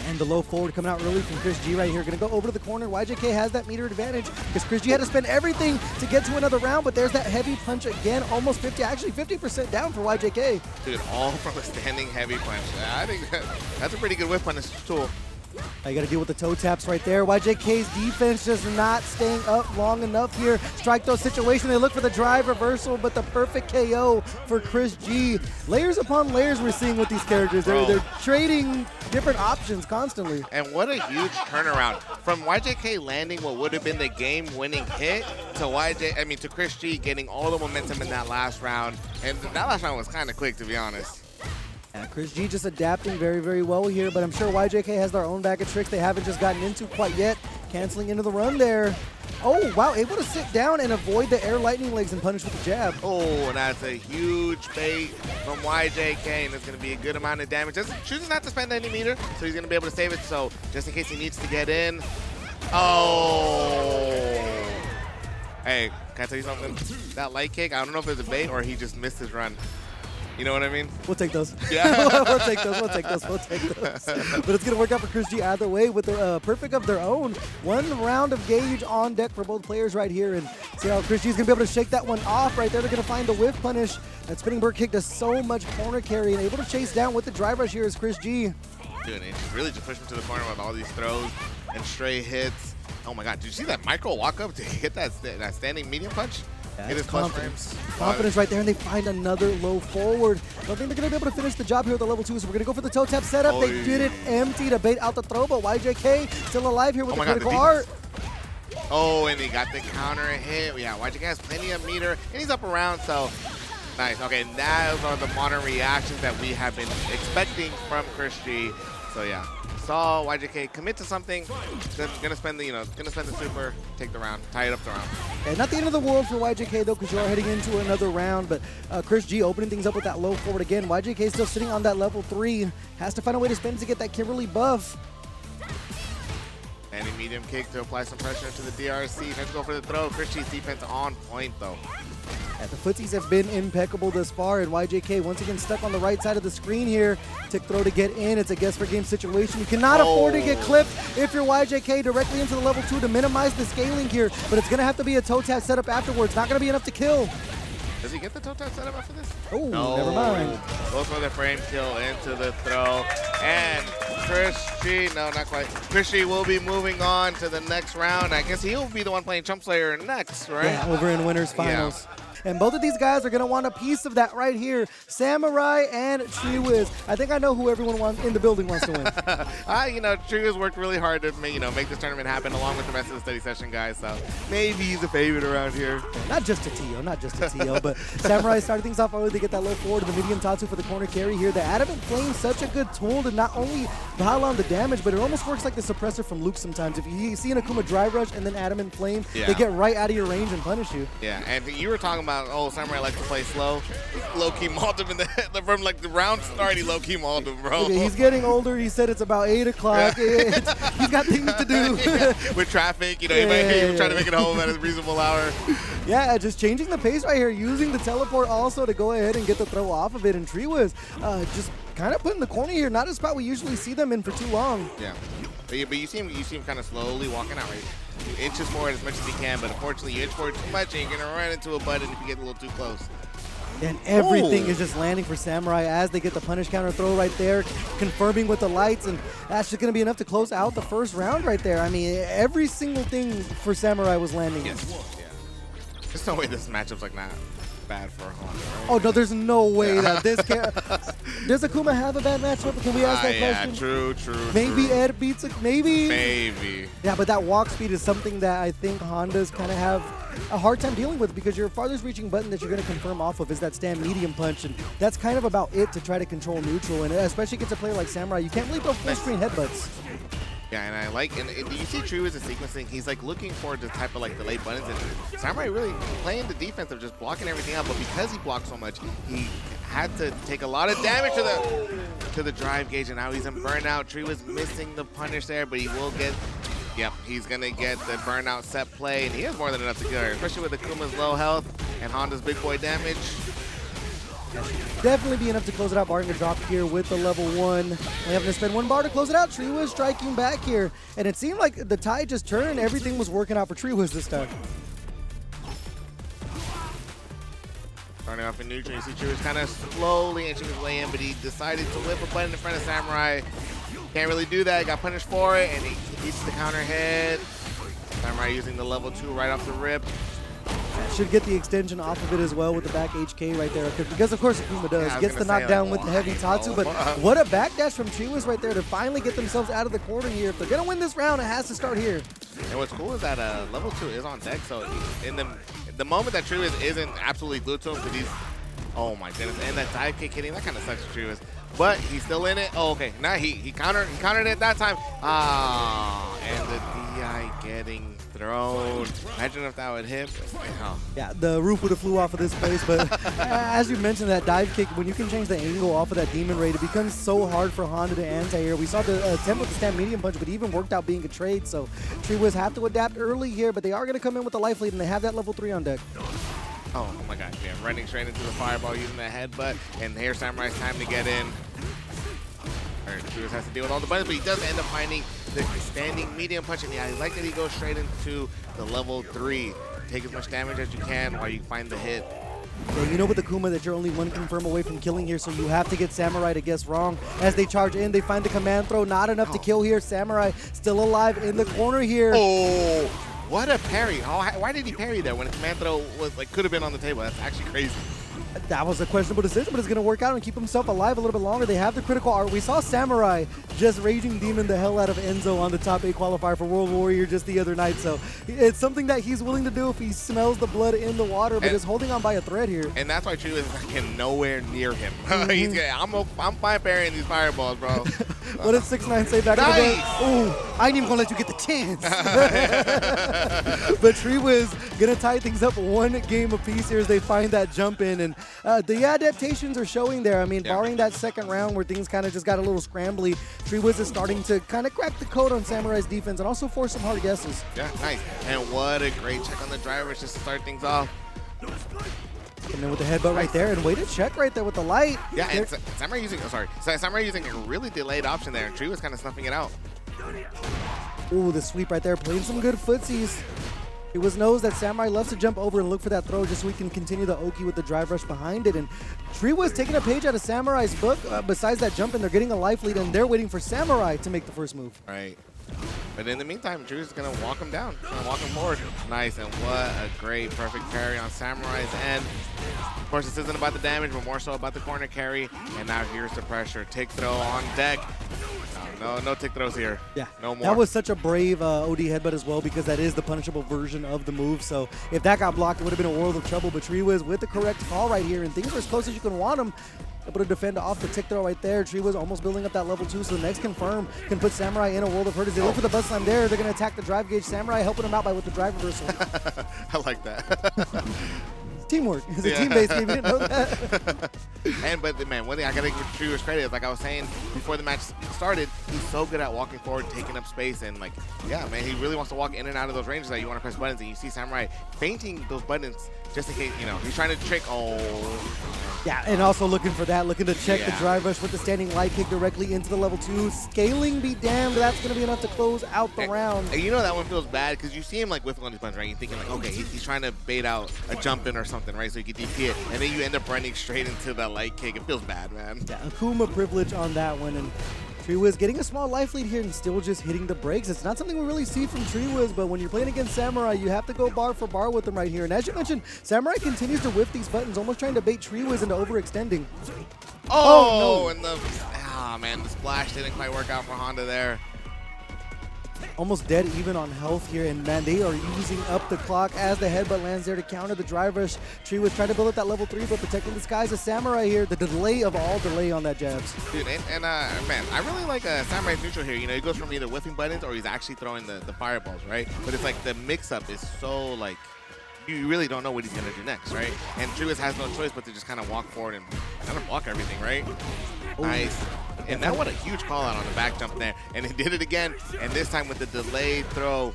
And the low forward coming out early from ChrisG right here. Going to go over to the corner. YJK has that meter advantage because ChrisG had to spend everything to get to another round, but there's that heavy punch again. Almost 50, actually 50% down for YJK. Dude, all from a standing heavy punch. I think that's a pretty good whip punish tool. You got to deal with the toe taps right there. YJK's defense just not staying up long enough here. Strike those situation. They look for the drive reversal, but the perfect KO for ChrisG. Layers upon layers we're seeing with these characters. They're trading different options constantly. And what a huge turnaround from YJK landing what would have been the game-winning hit to ChrisG getting all the momentum in that last round. And that last round was kind of quick, to be honest. Yeah, ChrisG just adapting very, very well here, but I'm sure YJK has their own bag of tricks they haven't just gotten into quite yet. Canceling into the run there. Oh, wow, able to sit down and avoid the air lightning legs and punish with the jab. Oh, and that's a huge bait from YJK, and it's going to be a good amount of damage. Just chooses not to spend any meter, so he's going to be able to save it, so just in case he needs to get in. Oh. Hey, can I tell you something? That light kick, I don't know if it's a bait or he just missed his run. You know what I mean? We'll take those. Yeah. We'll take those. We'll take those. We'll take those. But it's going to work out for ChrisG either way with the perfect of their own. One round of gauge on deck for both players right here. And see how ChrisG is going to be able to shake that one off right there. They're going to find the whiff punish. That spinning bird kick does so much corner carry and able to chase down with the drive rush here is ChrisG. Dude, and really just push him to the corner with all these throws and stray hits. Oh my God, did you see that micro walk up to hit that standing medium punch? Yeah, Hit his confidence. frames. Confidence right there, and they find another low forward. I don't think they're going to be able to finish the job here with the level 2, so we're going to go for the toe tap setup. They did it empty to bait out the throw, but YJK still alive here with the critical art. Oh, and he got the counter hit. Yeah, YJK has plenty of meter, and he's up around, so nice. Okay, those are the modern reactions that we have been expecting from ChrisG. So yeah, saw YJK commit to something, gonna spend the super, take the round, tie it up the round. And not the end of the world for YJK though, because you are heading into another round, but ChrisG opening things up with that low forward again. YJK still sitting on that level 3, has to find a way to spin to get that Kimberly buff. And a medium kick to apply some pressure into the DRC. Let's go for the throw. ChrisG's defense on point though. Yeah, the footsies have been impeccable thus far, and YJK once again stuck on the right side of the screen here. Tick throw to get in. It's a guess for game situation. You cannot afford to get clipped if you're YJK directly into the level 2 to minimize the scaling here, but it's going to have to be a toe tap setup afterwards. Not going to be enough to kill. Does he get the toe tap setup after this? Oh, no. Never mind. Goes for the frame kill into the throw. And ChrisG, no, not quite. ChrisG will be moving on to the next round. I guess he'll be the one playing chumpslayer next, right? Yeah, over in winners finals. Yeah. And both of these guys are going to want a piece of that right here. Samurai and TreeWiz. I think I know who everyone in the building wants to win. TreeWiz worked really hard to make this tournament happen along with the rest of the study session guys. So maybe he's a favorite around here. Not just a TO, but Samurai started things off early to get that low forward to the medium Tatsu for the corner carry here. The Adamant Flame, such a good tool to not only pile on the damage, but it almost works like the suppressor from Luke sometimes. If you see an Akuma Drive Rush and then Adamant Flame, they get right out of your range and punish you. Yeah, and you were talking about, Samurai likes to play slow. Low-key mauled him in the head. From like the round start, he low-key mauled him, bro. Okay, he's getting older. He said it's about 8 o'clock. He's got things to do. With traffic, he might try to make it home at a reasonable hour. Yeah, just changing the pace right here, using the teleport also to go ahead and get the throw off of it. And TreeWiz just kind of put in the corner here. Not a spot we usually see them in for too long. Yeah. But you see him kind of slowly walking out, right? You inches forward as much as you can, but unfortunately you inch forward too much and you're going to run into a button if you get a little too close. And everything is just landing for Samurai as they get the punish counter throw right there, confirming with the lights, and that's just going to be enough to close out the first round right there. I mean, every single thing for Samurai was landing. Yes. Yeah. There's no way this matchup's like that bad for Honda, right? Oh, no, there's no way that this can. Does Akuma have a bad matchup? Can we ask that question? Yeah, true. Maybe Ed beats it. Maybe. Maybe. Yeah, but that walk speed is something that I think Hondas kind of have a hard time dealing with because your farthest reaching button that you're going to confirm off of is that stand medium punch, and that's kind of about it to try to control neutral, and especially against a player like Samurai, you can't really throw full screen headbutts. Yeah, and I like, and you see TreeWiz sequencing, he's like looking for the type of like delayed buttons, and Samurai really playing the defense of just blocking everything out, but because he blocked so much, he had to take a lot of damage to the drive gauge, and now he's in burnout. TreeWiz missing the punish there, but he will get, he's gonna get the burnout set play, and he has more than enough to kill her, especially with Akuma's low health and Honda's big boy damage. Definitely be enough to close it out. Barring a drop here with the level 1. Only having to spend 1 bar to close it out. TreeWiz striking back here. And it seemed like the tide just turned and everything was working out for TreeWiz this time. Starting off in neutral, you see TreeWiz kind of slowly inching his way in, but he decided to whip a button in front of Samurai. Can't really do that. Got punished for it, and he beats the counter hit. Samurai using the level 2 right off the rip. Should get the extension off of it as well with the back HK right there. Because of course Akuma does. Gets the knockdown with the heavy Tatsu. But what a backdash from TreeWiz right there to finally get themselves out of the corner here. If they're going to win this round, it has to start here. And what's cool is that level 2 is on deck. So in the moment that TreeWiz isn't absolutely glued to him, because he's, oh my goodness, and that dive kick hitting, that kind of sucks for TreeWiz. But he's still in it. Oh, okay. Now he countered it that time. And the DI getting thrown. Imagine if that would hit. Oh. Yeah, the roof would have flew off of this place, but as you mentioned, that dive kick, when you can change the angle off of that Demon Raid, it becomes so hard for Honda to anti-air. We saw the attempt with the stand medium punch, but even worked out being a trade, so TreeWiz have to adapt early here, but they are going to come in with the life lead, and they have that level 3 on deck. Oh my gosh, yeah, running straight into the fireball using that headbutt, and here's Samurai's time to get in. TreeWiz has to deal with all the buttons, but he does end up finding the standing medium punch, and yeah, I like that he goes straight into the level 3. Take as much damage as you can while you find the hit. Yeah, you know with the Kuma that you're only one confirm away from killing here, so you have to get Samurai to guess wrong. As they charge in, they find the command throw, not enough to kill here. Samurai still alive in the corner here. Oh, what a parry. Why did he parry there when the command throw was like could have been on the table? That's actually crazy. That was a questionable decision, but it's going to work out and keep himself alive a little bit longer. They have the critical art. We saw Samurai just raging demon the hell out of Enzo on the top 8 qualifier for World Warrior just the other night. So it's something that he's willing to do if he smells the blood in the water, but is holding on by a thread here. And that's why TreeWiz is like nowhere near him. I'm fine parrying these fireballs, bro. What did 6ix9ine say back in the day? Ooh, I ain't even going to let you get the chance. But TreeWiz going to tie things up one game apiece here as they find that jump in. And the adaptations are showing there. I mean, barring that second round where things kind of just got a little scrambly, TreeWiz is starting to kind of crack the code on Samurai's defense and also force some hard guesses. Yeah, nice. And what a great check on the drivers just to start things off. And then with the headbutt right there, and way to check right there with the light. Yeah, and Samurai using, Samurai using a really delayed option there, and TreeWiz kind of snuffing it out. Ooh, the sweep right there, playing some good footsies. TreeWiz knows that Samurai loves to jump over and look for that throw just so he can continue the Oki with the drive rush behind it. And TreeWiz taking a page out of Samurai's book. Besides that jump, and they're getting a life lead, and they're waiting for Samurai to make the first move. Right. But in the meantime, TreeWiz is going to walk him down, walk him forward. Nice, and what a great, perfect parry on Samurai's end. Of course, this isn't about the damage, but more so about the corner carry. And now here's the pressure. Tick throw on deck. No tick throws here. Yeah, no more. That was such a brave OD headbutt as well, because that is the punishable version of the move. So if that got blocked, it would have been a world of trouble. But TreeWiz with the correct call right here, and things are as close as you can want them. Able to defend off the tick throw right there. TreeWiz almost building up that level 2, so the next confirm can put Samurai in a world of hurt. As they look for the buzz slam there, they're going to attack the drive gauge. Samurai helping him out with the drive reversal. I like that. Teamwork. It's a team-based game. You didn't know that. But man, one thing I gotta give TreeWiz credit is, like I was saying before the match started, he's so good at walking forward, taking up space, and like, yeah, man, he really wants to walk in and out of those ranges that you want to press buttons, and you see Samurai feinting those buttons just in case, you know, he's trying to trick. Yeah, and also looking for that, looking to check the drive rush with the standing light kick directly into the level 2. Scaling be damned, that's going to be enough to close out the round. And you know that one feels bad because you see him like whiffing on his buttons, right? You're thinking like, okay, he's trying to bait out a jump in or something, right? So he can DP it, and then you end up running straight into that light kick. It feels bad, man. Yeah, Akuma privilege on that one, and TreeWiz getting a small life lead here and still just hitting the brakes. It's not something we really see from TreeWiz, but when you're playing against Samurai, you have to go bar for bar with them right here. And as you mentioned, Samurai continues to whiff these buttons, almost trying to bait TreeWiz into overextending. Oh, no. And man, the splash didn't quite work out for Honda there. Almost dead even on health here, and man, they are using up the clock as the headbutt lands there to counter the drive rush. TreeWiz trying to build up that level 3, but protecting the skies of Samurai here. The delay of all delay on that jabs. Dude, man, I really like Samurai's neutral here. You know, he goes from either whiffing buttons or he's actually throwing the fireballs, right? But it's like the mix-up is so like, you really don't know what he's going to do next, right? And TreeWiz has no choice but to just kind of walk forward and kind of block everything, right? Ooh. Nice. And that what a huge call out on the back jump there. And he did it again, and this time with the delayed throw.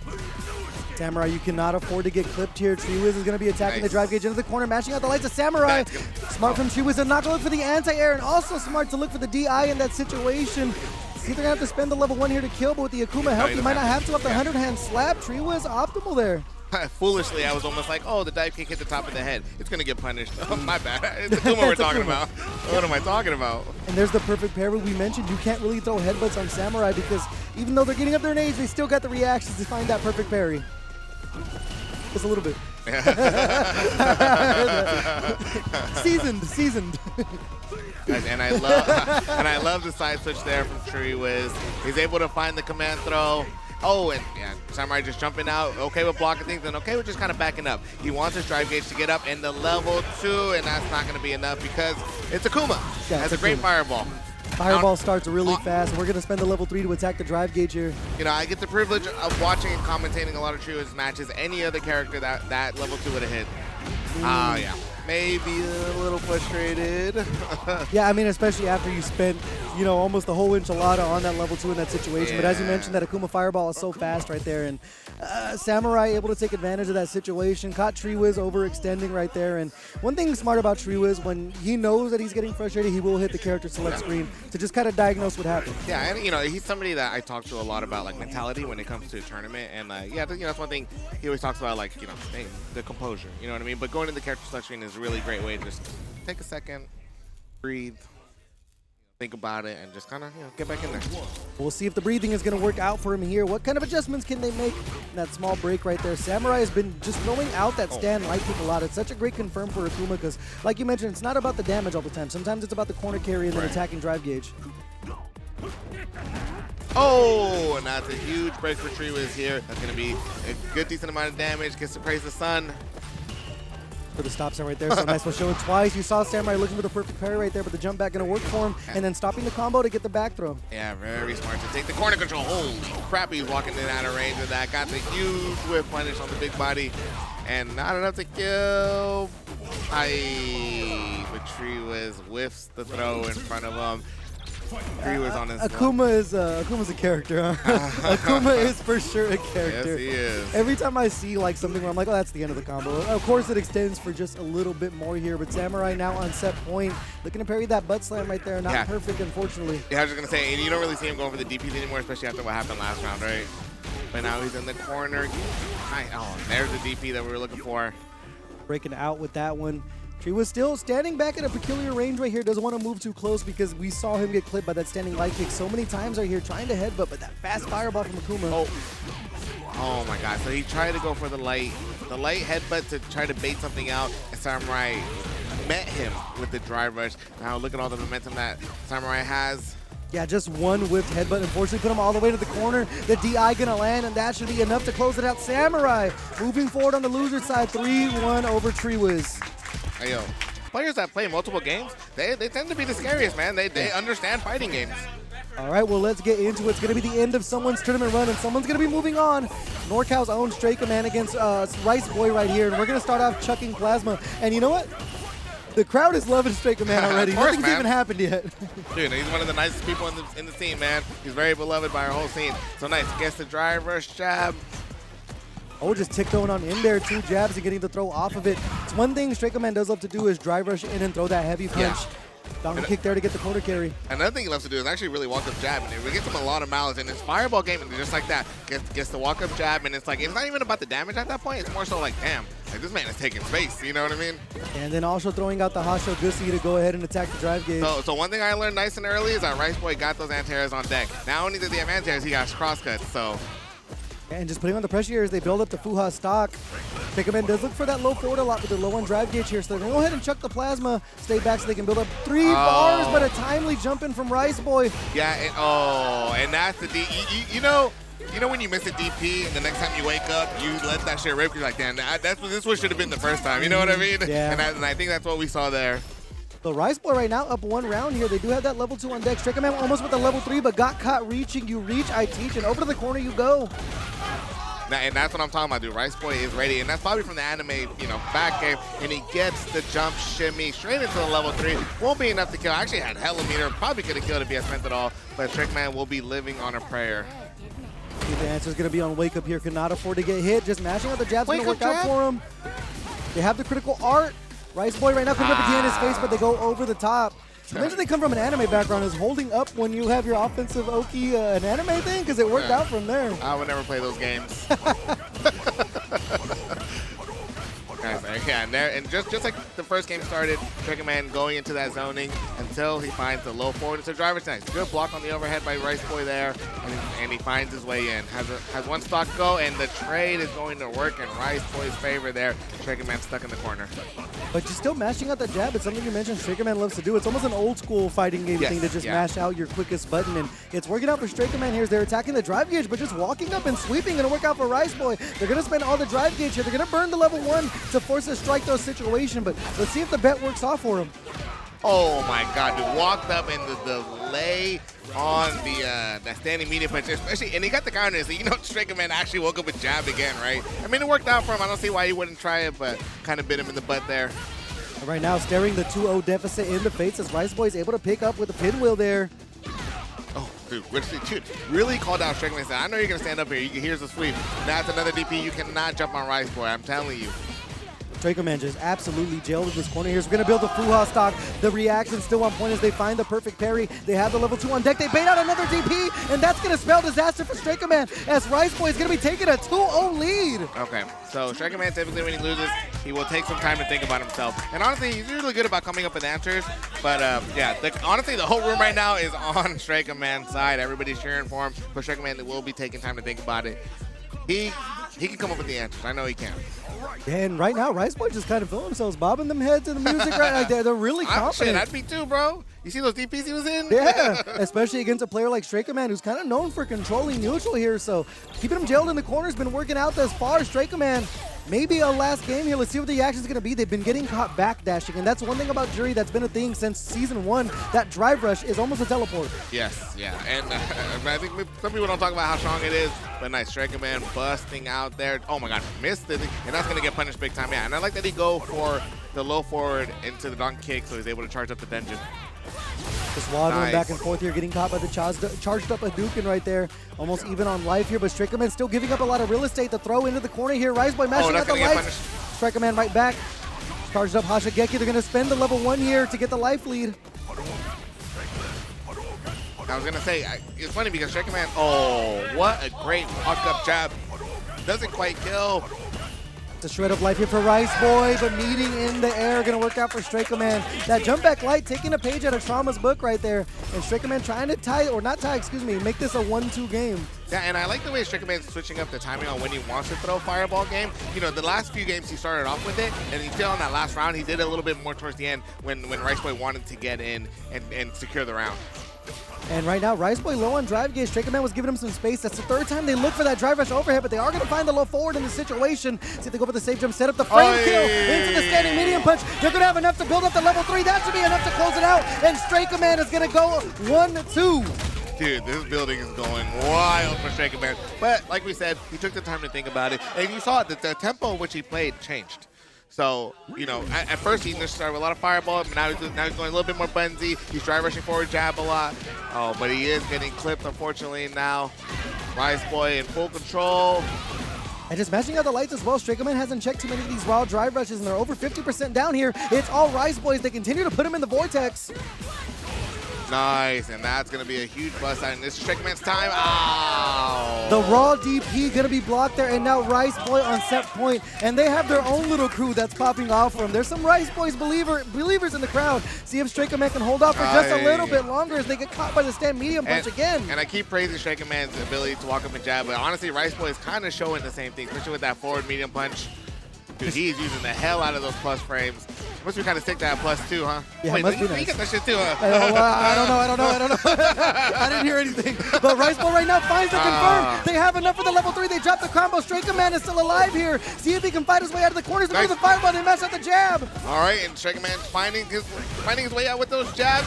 Samurai, you cannot afford to get clipped here. TreeWiz is going to be attacking the drive gauge into the corner, mashing out the lights of Samurai. Smart from TreeWiz to not to look for the anti-air, and also smart to look for the DI in that situation. He's either going to have to spend the level 1 here to kill, but with the Akuma help, you might not have to up the 100-hand slap. TreeWiz optimal there. Foolishly, I was almost like, oh, the dive kick hit the top of the head. It's going to get punished. Oh, my bad. It's Akuma we're talking about. What am I talking about? And there's the perfect parry we mentioned. You can't really throw headbutts on Samurai because even though they're getting up there in age, they still got the reactions to find that perfect parry. Just a little bit. Seasoned. And I love the side switch there from TreeWiz. He's able to find the command throw. Oh, and yeah, Samurai just jumping out, okay with blocking things, and okay with just kind of backing up. He wants his drive gauge to get up in the level 2, and that's not going to be enough because it's Akuma. Yeah, that's a great fireball. Fireball starts really fast. We're going to spend the level 3 to attack the drive gauge here. You know, I get the privilege of watching and commentating a lot of TreeWiz matches. Any other character that level 2 would have hit. Yeah. Maybe a little frustrated. Yeah, I mean, especially after you spent, you know, almost the whole enchilada on that level 2 in that situation. But as you mentioned, that Akuma Fireball is so fast right there. And Samurai able to take advantage of that situation. Caught TreeWiz overextending right there. And one thing smart about TreeWiz, when he knows that he's getting frustrated, he will hit the character select screen to just kind of diagnose what happened. Yeah, and, you know, he's somebody that I talk to a lot about, like, mentality when it comes to a tournament. And, yeah, you know, that's one thing he always talks about, like, you know, hey, the composure. You know what I mean? But going to the character select screen is a really great way to just take a second, breathe, think about it, and just kind of, you know, get back in there. We'll see if the breathing is going to work out for him here. What kind of adjustments can they make in that small break right there? Samurai has been just throwing out that stand light kick a lot. It's such a great confirm for Akuma because, like you mentioned, it's not about the damage all the time. Sometimes it's about the corner carry and then attacking drive gauge. Oh, and that's a huge break for TreeWiz here. That's going to be a good, decent amount of damage. Gets to praise the sun. For the stop sign right there, so nice one showing twice. You saw Samurai looking for the perfect parry right there, but the jump back going to work for him, and then stopping the combo to get the back throw. Yeah, very smart to take the corner control. Holy crap, he's walking in out of range of that. Got the huge whip punish on the big body, and not enough to kill. But TreeWiz whiffs the throw in front of him. TreeWiz on his Akuma's a character, huh? Akuma is for sure a character. Yes, he is. Every time I see like something where I'm like, oh, that's the end of the combo. Of course, it extends for just a little bit more here, but Samurai now on set point, looking to parry that butt slam right there. Not perfect, unfortunately. Yeah, I was just gonna say, you don't really see him going for the DPs anymore, especially after what happened last round, right? But now he's in the corner. Oh, there's the DP that we were looking for. Breaking out with that one. TreeWiz still standing back at a peculiar range right here. Doesn't want to move too close because we saw him get clipped by that standing light kick so many times right here, trying to headbutt, but that fast fireball from Akuma. Oh my God! So he tried to go for the light headbutt to try to bait something out, and Samurai met him with the drive rush. Now look at all the momentum that Samurai has. Yeah, just one whipped headbutt. Unfortunately, put him all the way to the corner. The DI gonna land, and that should be enough to close it out. Samurai moving forward on the loser side, 3-1 over TreeWiz. Hey, yo, players that play multiple games, they tend to be the scariest, man. They understand fighting games. All right, well, let's get into it. It's going to be the end of someone's tournament run, and someone's going to be moving on. NorCal's own Strakaman against Rice Boy right here, and we're going to start off chucking Plasma. And you know what? The crowd is loving Strakaman already. Nothing's even happened yet. Dude, he's one of the nicest people in the scene, man. He's very beloved by our whole scene. So nice. Gets the drive rush jab. Oh, just tick throwing on in there, 2 jabs and getting the throw off of it. It's one thing Strakaman does love to do is drive rush in and throw that heavy punch. Donkey kick there to get the corner carry. Another thing he loves to do is actually really walk up jab, and it gets him a lot of miles. In his fireball game, and just like that, gets the walk up jab, and it's like it's not even about the damage at that point. It's more so like, damn, like this man is taking space. You know what I mean? And then also throwing out the Hasho Gussi to go ahead and attack the drive gauge. So one thing I learned nice and early is that Rice Boy got those anti-airs on deck. Not only did he have anti-airs, he got crosscuts. So. And just putting on the pressure here as they build up the Fuha stock. Strakaman does look for that low forward a lot with the low on drive gauge here, so they're going to go ahead and chuck the Plasma, stay back so they can build up 3 bars, but a timely jump in from Rice Boy. Yeah, and that's the D. You know when you miss a DP and the next time you wake up, you let that shit rip. You're like, damn, this one should have been the first time. You know what I mean? Yeah. And I think that's what we saw there. So Rice Boy right now up 1 round here. They do have that level 2 on deck. Strakaman almost with the level 3, but got caught reaching. You reach, I teach, and over to the corner you go. And that's what I'm talking about, dude. Rice Boy is ready, and that's probably from the anime, back game. And he gets the jump shimmy straight into the level 3. Won't be enough to kill. Actually had hella meter. Probably could have killed if he had spent it all. But Strakaman will be living on a prayer. The answer is going to be on wake up here. Could not afford to get hit. Just mashing out the jab's going to work out for him. They have the critical art. Rice Boy right now comes up at the end of his face, but they go over the top. You mentioned they come from an anime background. Is holding up when you have your offensive Oki an anime thing? Because it worked out from there. I would never play those games. And just like the first game started, Strakaman going into that zoning until he finds the low forward. It's a driver's nice. Good block on the overhead by Rice Boy there, and he finds his way in. Has one stock go, and the trade is going to work in Rice Boy's favor there. Strakaman stuck in the corner. But you're still mashing out the jab. It's something you mentioned Strakaman loves to do. It's almost an old school fighting game thing to just mash out your quickest button. And it's working out for Strakaman here as they're attacking the drive gauge, but just walking up and sweeping. Going to work out for Rice Boy. They're going to spend all the drive gauge here. They're going to burn the level 1 to force a strike throw situation, but let's see if the bet works off for him. Oh my God, dude. Walked up and the delay on the that standing medium punch, especially, and he got the counter, so you know Strakaman actually woke up and jabbed again, right? I mean, it worked out for him. I don't see why he wouldn't try it, but kind of bit him in the butt there. Right now, staring the 2-0 deficit in the face as Rice Boy is able to pick up with a pinwheel there. Oh, dude, really called out Strakaman. Said, I know you're going to stand up here. Here's a sweep. That's another DP. You cannot jump on Rice Boy. I'm telling you. Strakaman just absolutely jailed in this corner here. So we're going to build the Fuha stock. The reaction still on point as they find the perfect parry. They have the level 2 on deck. They bait out another DP, and that's going to spell disaster for Strakaman as Rice Boy is going to be taking a 2-0 lead. Okay, so Strakaman typically when he loses, he will take some time to think about himself. And honestly, he's really good about coming up with answers. But yeah, honestly, the whole room right now is on Strakaman's side. Everybody's cheering for him. But Strakaman will be taking time to think about it. He can come up with the answers. I know he can. And right now, Rice Boy just kind of feeling themselves, bobbing them heads to the music right like they're really confident. I'd be too, bro. You see those DPs he was in? Yeah, especially against a player like Strakaman, who's kind of known for controlling neutral here. So keeping him jailed in the corner has been working out thus far. Strakaman, maybe a last game here. Let's see what the action is going to be. They've been getting caught backdashing, and that's one thing about Jury that's been a thing since Season 1. That drive rush is almost a teleport. Yes, yeah. And I think some people don't talk about how strong it is, but nice. Strakaman busting out there. Oh, my God. Missed it, and that's going to get punished big time. Yeah, and I like that he go for the low forward into the dunk kick, so he's able to charge up the dungeon. Just waddling back and forth here, getting caught by the charged up Hadouken right there. Almost even on life here, but Strakaman still giving up a lot of real estate to throw into the corner here. Rice Boy mashing out the lights. Strakaman right back. Charged up Hashigeki. They're going to spend the level 1 here to get the life lead. I was going to say, it's funny because Strakaman, oh, what a great walk-up jab. Doesn't quite kill. It's a shred of life here for Rice Boy, but meeting in the air going to work out for Strakaman. That jump back light taking a page out of Trauma's book right there. And Strakaman trying to make this a 1-2 game. Yeah, and I like the way Strakaman's switching up the timing on when he wants to throw a fireball game. You know, the last few games he started off with it, and you feel in that last round he did a little bit more towards the end when Rice Boy wanted to get in and secure the round. And right now, Rice Boy low on drive gauge. Strakaman was giving him some space. That's the 3rd time they look for that drive rush overhead, but they are going to find the low forward in this situation. See if they go for the safe jump, set up the frame kill into the standing medium punch. They're going to have enough to build up the level 3. That should be enough to close it out. And Strakaman is going to go 1-2. Dude, this building is going wild for Strakaman. But like we said, he took the time to think about it. And you saw that the tempo in which he played changed. So, you know, at first he just started with a lot of fireball, but now he's going a little bit more bunsy. He's drive rushing forward, jab a lot. Oh, but he is getting clipped, unfortunately, now. Rice Boy in full control. And just matching out the lights as well. Strakaman hasn't checked too many of these wild drive rushes, and they're over 50% down here. It's all Rice Boys. They continue to put him in the vortex. Nice, and that's going to be a huge bust out, and this is Strakaman's time. Ow! The raw DP going to be blocked there, and now Rice Boy on set point, and they have their own little crew that's popping off for him. There's some Rice Boys believers in the crowd. See if Strakaman can hold off for just a little bit longer as they get caught by the stand medium punch again. And I keep praising Strakaman's ability to walk up and jab, but honestly, Rice Boy is kind of showing the same thing, especially with that forward medium punch. Dude, he's using the hell out of those plus frames. Must be kind of sick to have +2, huh? Yeah, wait, must be you nice. got that shit too, huh? I don't know. I didn't hear anything. But Rice Boy right now finds the confirm. They have enough for the level 3. They drop the combo. Strakaman is still alive here. See if he can fight his way out of the corners. Nice. The fireball. They mash out the jab. All right, and Strakaman's finding his way out with those jabs.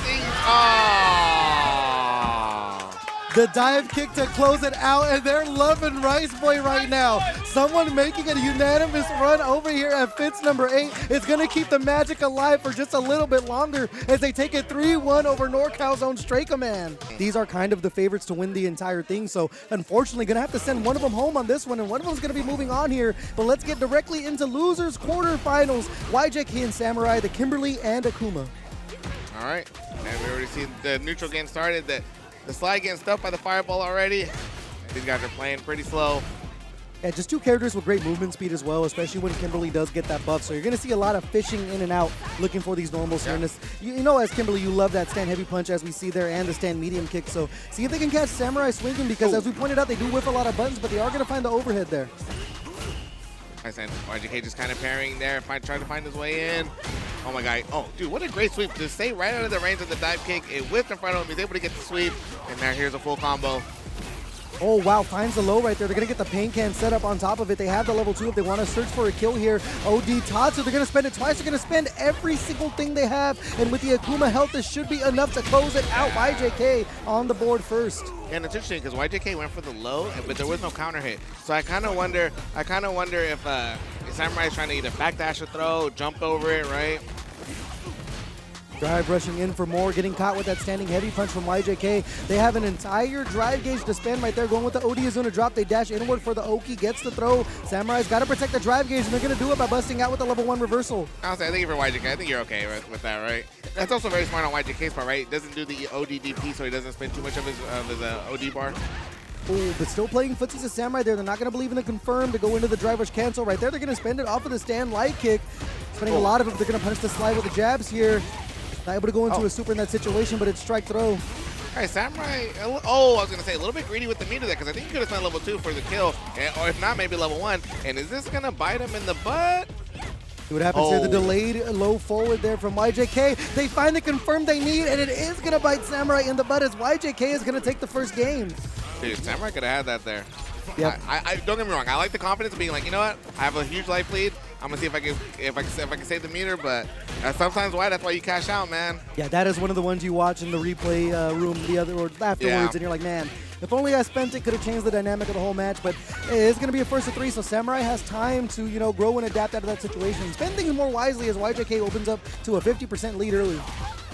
The dive kick to close it out, and they're loving Rice Boy right now. Someone making a unanimous run over here at FITS number 8 is going to keep the magic alive for just a little bit longer as they take it 3-1 over NorCal's own Strakaman. These are kind of the favorites to win the entire thing, so unfortunately going to have to send one of them home on this one, and one of them's going to be moving on here. But let's get directly into losers quarterfinals. YJK and Samurai, the Kimberly and Akuma. All right, and we already see the neutral game started. The slide getting stuffed by the fireball already. These guys are playing pretty slow. Yeah, just 2 characters with great movement speed as well, especially when Kimberly does get that buff. So you're going to see a lot of fishing in and out, looking for these normals here. And you know, as Kimberly, you love that stand heavy punch as we see there, and the stand medium kick. So see if they can catch Samurai swinging, because as we pointed out, they do whiff a lot of buttons, but they are going to find the overhead there. Nice, and YJK just kind of parrying there, trying to find his way in. Oh my God. Oh, dude, what a great sweep. To stay right out of the range of the dive kick. It whipped in front of him. He's able to get the sweep. And now here's a full combo. Oh, wow, finds the low right there. They're going to get the paint can set up on top of it. They have the level 2 if they want to search for a kill here. OD Tatsu, they're going to spend it twice. They're going to spend every single thing they have. And with the Akuma health, this should be enough to close it out. YJK on the board first. And it's interesting because YJK went for the low, but there was no counter hit. So I kind of wonder if Samurai's trying to either backdash or throw, jump over it, right? Drive rushing in for more, getting caught with that standing heavy punch from YJK. They have an entire drive gauge to spend right there, going with the OD is going to drop. They dash inward for the Oki, gets the throw. Samurai's got to protect the drive gauge, and they're going to do it by busting out with the level 1 reversal. Honestly, I think for YJK, I think you're okay with that, right? That's also very smart on YJK's part, right? He doesn't do the ODDP, so he doesn't spend too much of his OD bar. Ooh, but still playing footsies as Samurai there. They're not going to believe in the confirm to go into the drive rush cancel right there. They're going to spend it off of the stand light kick. Spending a lot of it. They're going to punish the slide with the jabs here. Not able to go into a super in that situation, but it's strike throw. All right, Samurai. Oh, I was going to say a little bit greedy with the meter there because I think he could have spent level 2 for the kill, or if not, maybe level 1. And is this going to bite him in the butt? See what happens here. The delayed low forward there from YJK. They find the confirm they need, and it is going to bite Samurai in the butt as YJK is going to take the first game. Dude, Samurai could have had that there. Yep. I don't get me wrong. I like the confidence of being like, you know what? I have a huge life lead. I'm gonna see if I can save the meter, but sometimes that's why you cash out, man. Yeah, that is one of the ones you watch in the replay room afterwards, and you're like, man, if only I spent it, could have changed the dynamic of the whole match. But it's going to be a first of 3, so Samurai has time to grow and adapt out of that situation. Spend things more wisely as YJK opens up to a 50% lead early.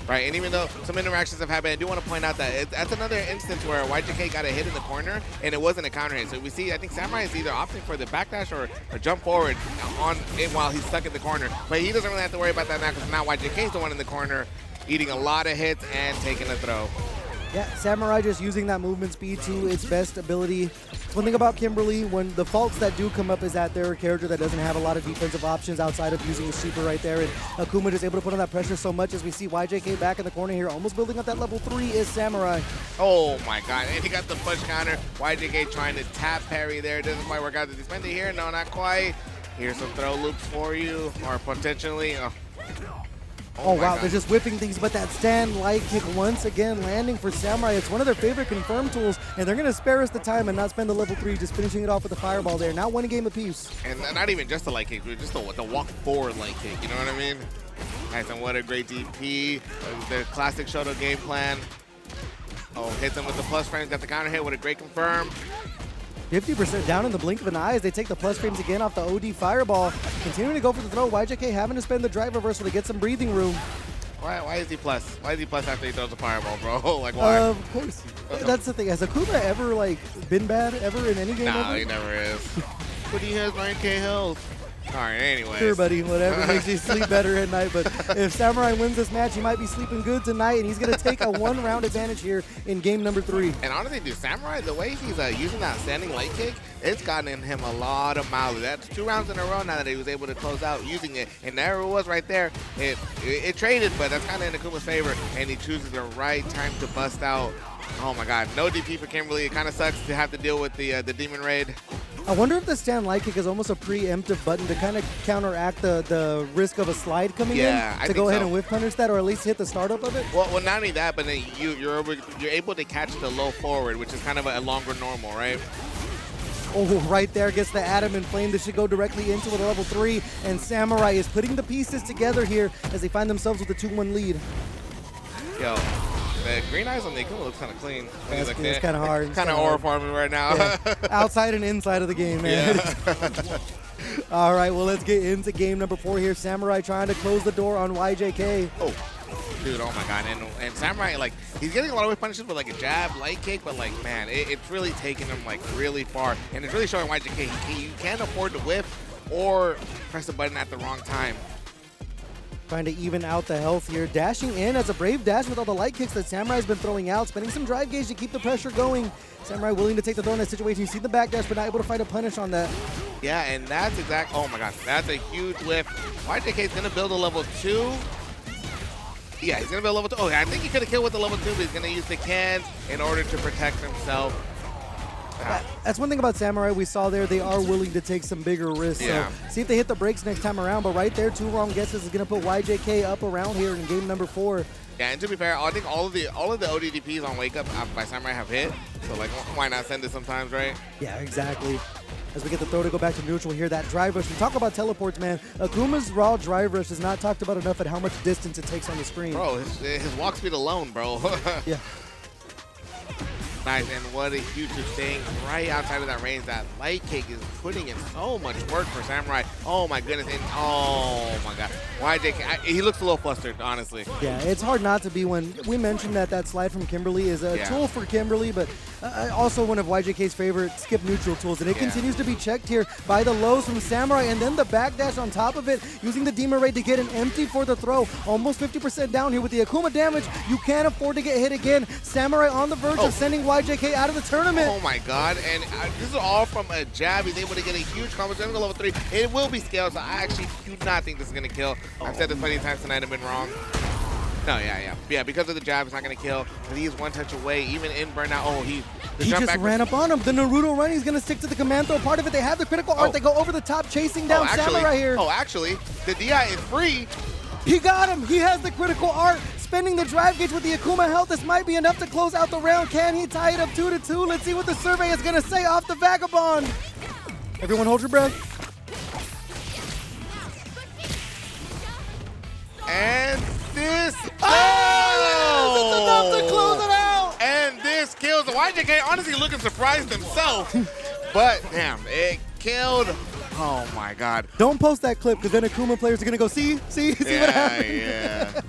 Right, and even though some interactions have happened, I do want to point out that that's another instance where YJK got a hit in the corner, and it wasn't a counter hit. So we see, I think Samurai is either opting for the backdash or jump forward on it while he's stuck in the corner. But he doesn't really have to worry about that now because now YJK's the one in the corner, eating a lot of hits and taking a throw. Yeah, Samurai just using that movement speed to its best ability. It's one thing about Kimberly, when the faults that do come up is that they're a character that doesn't have a lot of defensive options outside of using a super right there, and Akuma is able to put on that pressure so much as we see YJK back in the corner here, almost building up that level 3 is Samurai. Oh my god, and he got the push counter. YJK trying to tap parry there, doesn't quite work out. Did he spend it here? No, not quite. Here's some throw loops for you, or potentially. Oh wow, they're just whipping things, but that stand light kick once again landing for Samurai. It's one of their favorite confirm tools, and they're going to spare us the time and not spend the level 3, just finishing it off with the fireball there. Now 1 game apiece. And not even just the light kick, just the walk forward light kick, you know what I mean? Nice, and what a great DP. The classic Shoto game plan. Oh, hits him with the plus frames, got the counter hit with a great confirm. 50% down in the blink of an eye as they take the plus frames again off the OD fireball. Continuing to go for the throw. YJK having to spend the drive reversal to get some breathing room. Why is he plus? Why is he plus after he throws a fireball, bro? Like, why? Of course. That's the thing. Has Akuma ever, been bad ever in any game? No, he never is. But he has 9K health. All right, anyways. Sure, buddy. Whatever makes you sleep better at night. But if Samurai wins this match, he might be sleeping good tonight, and he's going to take a 1-round advantage here in game number 3. And honestly, dude, Samurai, the way he's using that standing light kick, it's gotten him a lot of mileage. That's 2 rounds in a row now that he was able to close out using it. And there it was right there. It traded, but that's kind of in Akuma's favor, and he chooses the right time to bust out. Oh, my God. No DP for Kimberly. It kind of sucks to have to deal with the Demon Raid. I wonder if the stand light kick is almost a preemptive button to kind of counteract the risk of a slide coming in to go ahead and whiff punish that, or at least hit the startup of it. Well, not only that, but then you're able to catch the low forward, which is kind of a longer normal, right? Oh, right there gets the Atom and Flame. This should go directly into it, level 3, and Samurai is putting the pieces together here as they find themselves with a 2-1 lead. Yo. The green eyes on the Akuma looks kind of clean. It's kind of hard. Kind of horrifying right now. Yeah. Outside and inside of the game, man. Yeah. All right, well, let's get into game number 4 here. Samurai trying to close the door on YJK. Oh, dude, oh my God. And Samurai, he's getting a lot of whip punishes with, a jab, light kick, but, man, it's really taking him, really far. And it's really showing YJK you can't afford to whip or press the button at the wrong time. Trying to even out the health here. Dashing in as a brave dash with all the light kicks that Samurai's been throwing out. Spending some drive gauge to keep the pressure going. Samurai willing to take the throw in that situation. You see the back dash, but not able to find a punish on that. Yeah, and that's oh my God, that's a huge whip. YJK's going to build a level 2. Yeah, he's going to build a level 2. Oh, I think he could have killed with the level 2, but he's going to use the cans in order to protect himself. That's one thing about Samurai we saw there. They are willing to take some bigger risks. Yeah. So see if they hit the brakes next time around. But right there, 2 wrong guesses is going to put YJK up around here in game number 4. Yeah, and to be fair, I think all of the ODDPs on Wake Up by Samurai have hit. So like, why not send it sometimes, right? Yeah, exactly. As we get the throw to go back to neutral here, that drive rush. We talk about teleports, man. Akuma's raw drive rush is not talked about enough at how much distance it takes on the screen. Bro, his walk speed alone, bro. Yeah. Nice, and what a huge thing right outside of that range. That light kick is putting in so much work for Samurai. Oh my goodness, and oh my god. YJK, he looks a little flustered, honestly. Yeah, it's hard not to be when we mentioned that slide from Kimberly is a tool for Kimberly, but also one of YJK's favorite skip neutral tools, and it continues to be checked here by the lows from Samurai, and then the backdash on top of it, using the Demon Ray to get an empty for the throw. Almost 50% down here with the Akuma damage. You can't afford to get hit again. Samurai on the verge of sending YJK out of the tournament. Oh my god, and this is all from a jab. He's able to get a huge combo. Going to level 3. It will be scaled, so I actually do not think this is going to kill. I've said this plenty of times tonight. I've been wrong. No, yeah, because of the jab, it's not going to kill. But he's one touch away, even in burnout. Oh, he just ran up on him. The Naruto run, he's going to stick to the command throw part of it. They have the critical art. They go over the top, chasing down Samurai here. Oh, actually, the DI is free. He got him. He has the critical art. Spending the drive gauge with the Akuma health. This might be enough to close out the round. Can he tie it up 2-2? Let's see what the survey is going to say off the Vagabond. Everyone hold your breath. And this... Oh! This is enough to close it out! And this kills the YJK. Honestly looking surprised himself. But, damn, it killed... Oh, my God. Don't post that clip, because then Akuma players are going to go, see what happened? Yeah.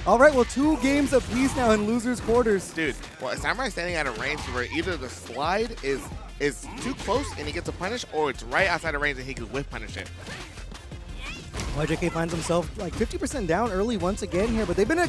All right, well, 2 games apiece now in losers' quarters. Dude, well, Samurai standing at a range where either the slide is too close and he gets a punish, or it's right outside of range and he can whiff punish it. YJK finds himself like 50% down early once again here, but they've been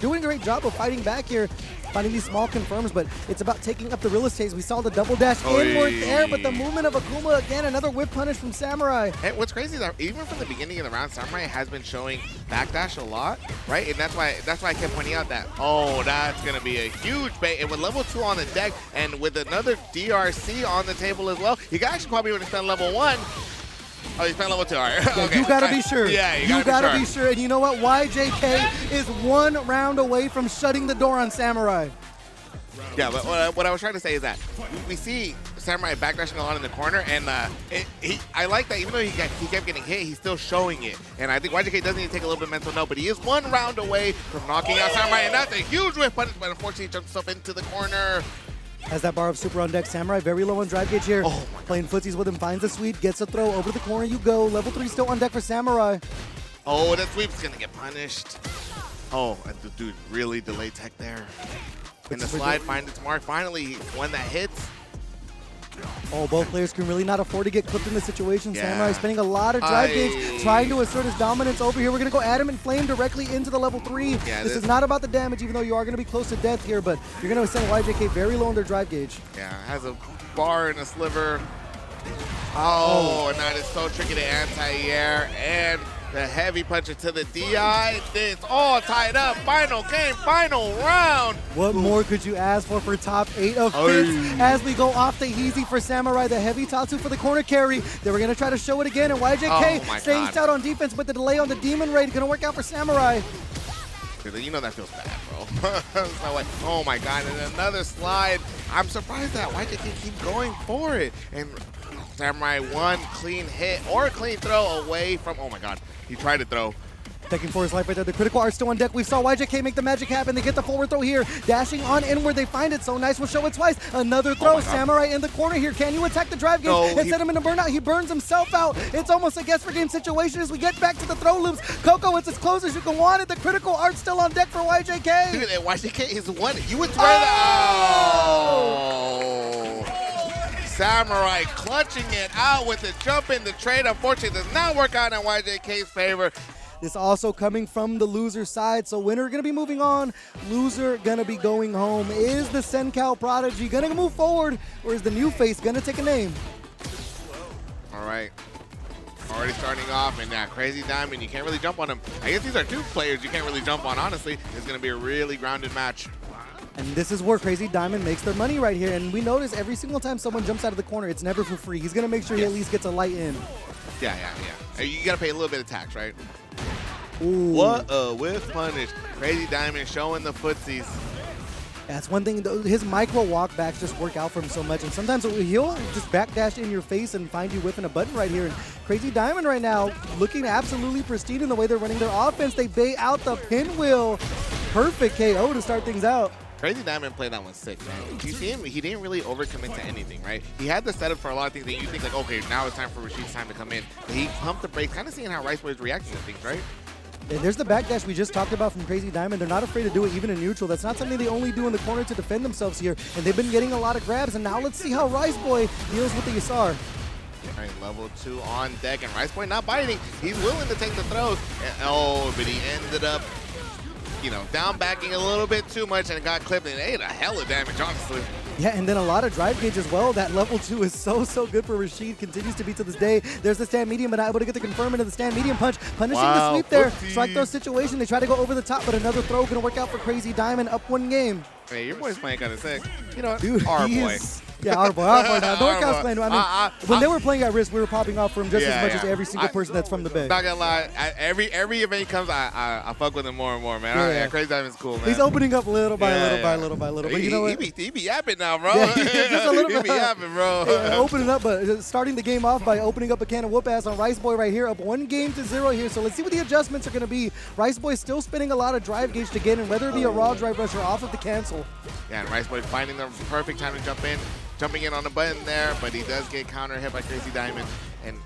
doing a great job of fighting back here, finding these small confirms, but it's about taking up the real estate. We saw the double dash inward there, but the movement of Akuma again, another whip punish from Samurai. And what's crazy is that even from the beginning of the round, Samurai has been showing backdash a lot, right? And that's why I kept pointing out that, oh, that's going to be a huge bait. And with level 2 on the deck and with another DRC on the table as well, you can actually probably spend level 1. Oh, you spent level 2, all right. Yeah, okay. You gotta be sure. Yeah, you gotta be sure. And you know what? YJK is 1 round away from shutting the door on Samurai. Yeah, but what I was trying to say is that we see Samurai backdashing a lot in the corner, and I like that even though he kept getting hit, he's still showing it. And I think YJK does need to take a little bit of mental note, but he is 1 round away from knocking out Samurai, and that's a huge whiff punish, but unfortunately he jumps himself into the corner. Has that bar of super on deck. Samurai very low on drive gauge here. Playing footsies with him, finds a sweep, gets a throw, over the corner you go. Level 3 still on deck for Samurai. Oh, that sweep's gonna get punished. Oh, the dude really delayed tech there. And the slide finds its mark. Finally, one that hits. Oh, both players can really not afford to get clipped in this situation. Yeah. Samurai spending a lot of drive gauge, trying to assert his dominance over here. We're going to go Adamant Flame directly into the level 3. Yeah, this is not about the damage, even though you are going to be close to death here, but you're going to send YJK very low on their drive gauge. Yeah, has a bar and a sliver. Oh, and that is so tricky to anti-air. And the heavy punch to the DI. It's all tied up. Final game, final round. What more could you ask for top 8 of FITS as we go off the easy for Samurai, the heavy Tatsu for the corner carry. They were going to try to show it again, and YJK staying stout on defense, but the delay on the Demon Raid going to work out for Samurai. You know that feels bad, bro. So like, oh my god, and another slide. I'm surprised that YJK keep going for it. And Samurai 1 clean hit or a clean throw away from, oh my god, he tried to throw. Taking for his life right there. The critical art still on deck. We saw YJK make the magic happen. They get the forward throw here. Dashing on inward. They find it so nice. We'll show it twice. Another throw. Samurai in the corner here. Can you attack the drive gauge? No, Set him in a burnout. He burns himself out. It's almost a guess for game situation as we get back to the throw loops. Coco, it's as close as you can want it. The critical art still on deck for YJK. Dude, YJK is 1. You would swear that. Oh. Samurai clutching it out with the jump in the trade. Unfortunately, does not work out in YJK's favor. This also coming from the loser side. So winner going to be moving on. Loser going to be going home. Is the Sencal Prodigy going to move forward, or is the new face going to take a name? All right. Already starting off, and that Crazy Diamond, you can't really jump on him. I guess these are 2 players you can't really jump on, honestly. It's going to be a really grounded match. And this is where Crazy Diamond makes their money right here. And we notice every single time someone jumps out of the corner, it's never for free. He's going to make sure he at least gets a light in. Yeah. You got to pay a little bit of tax, right? Ooh. What a whiff punish. Crazy Diamond showing the footsies. That's one thing. His micro walkbacks just work out for him so much. And sometimes he'll just backdash in your face and find you whiffing a button right here. And Crazy Diamond right now looking absolutely pristine in the way they're running their offense. They bait out the pinwheel. Perfect KO to start things out. Crazy Diamond played that one sick, man. You see him, he didn't really overcommit to anything, right? He had the setup for a lot of things that you think like, okay, now it's time for Rashid's time to come in. But he pumped the brakes, kind of seeing how RiceBoy is reacting to things, right? And there's the backdash we just talked about from Crazy Diamond. They're not afraid to do it even in neutral. That's not something they only do in the corner to defend themselves here. And they've been getting a lot of grabs. And now let's see how RiceBoy deals with the Yasar. All right, level 2 on deck, and RiceBoy not biting. He's willing to take the throws. And, but he ended up, you know, down backing a little bit too much and got clipped, and it ate a hell of damage, honestly. Yeah, and then a lot of drive gauge as well. That level 2 is so good for Rashid. Continues to be to this day. There's the stand medium, but not able to get the confirm into the stand medium punch. Punishing the sweep there. Strike throw situation. They try to go over the top, but another throw going to work out for Crazy Diamond. Up 1 game. Hey, your boy's playing kind of sick. You know, Dude, our boy. Yeah, our boy now. NYChrisG playing. I mean, when they were playing at risk, we were popping off for him just as much as every single person that's from the Bay. Not gonna lie, every event he comes, I fuck with him more and more, man. Yeah. Crazy Diamond's cool, man. He's opening up little by little. But you know what? He be yapping now, bro. Yeah, just a little bit. He be yapping, bro. Yeah, opening up, but starting the game off by opening up a can of whoop ass on RiceBoy right here, up 1-0 here. So let's see what the adjustments are going to be. RiceBoy still spinning a lot of drive gauge to get in, whether it be a raw drive rush or off of the cancel. Yeah, and RiceBoy finding the perfect time to jump in. Jumping in on the button there, but he does get counter hit by Crazy Diamond. And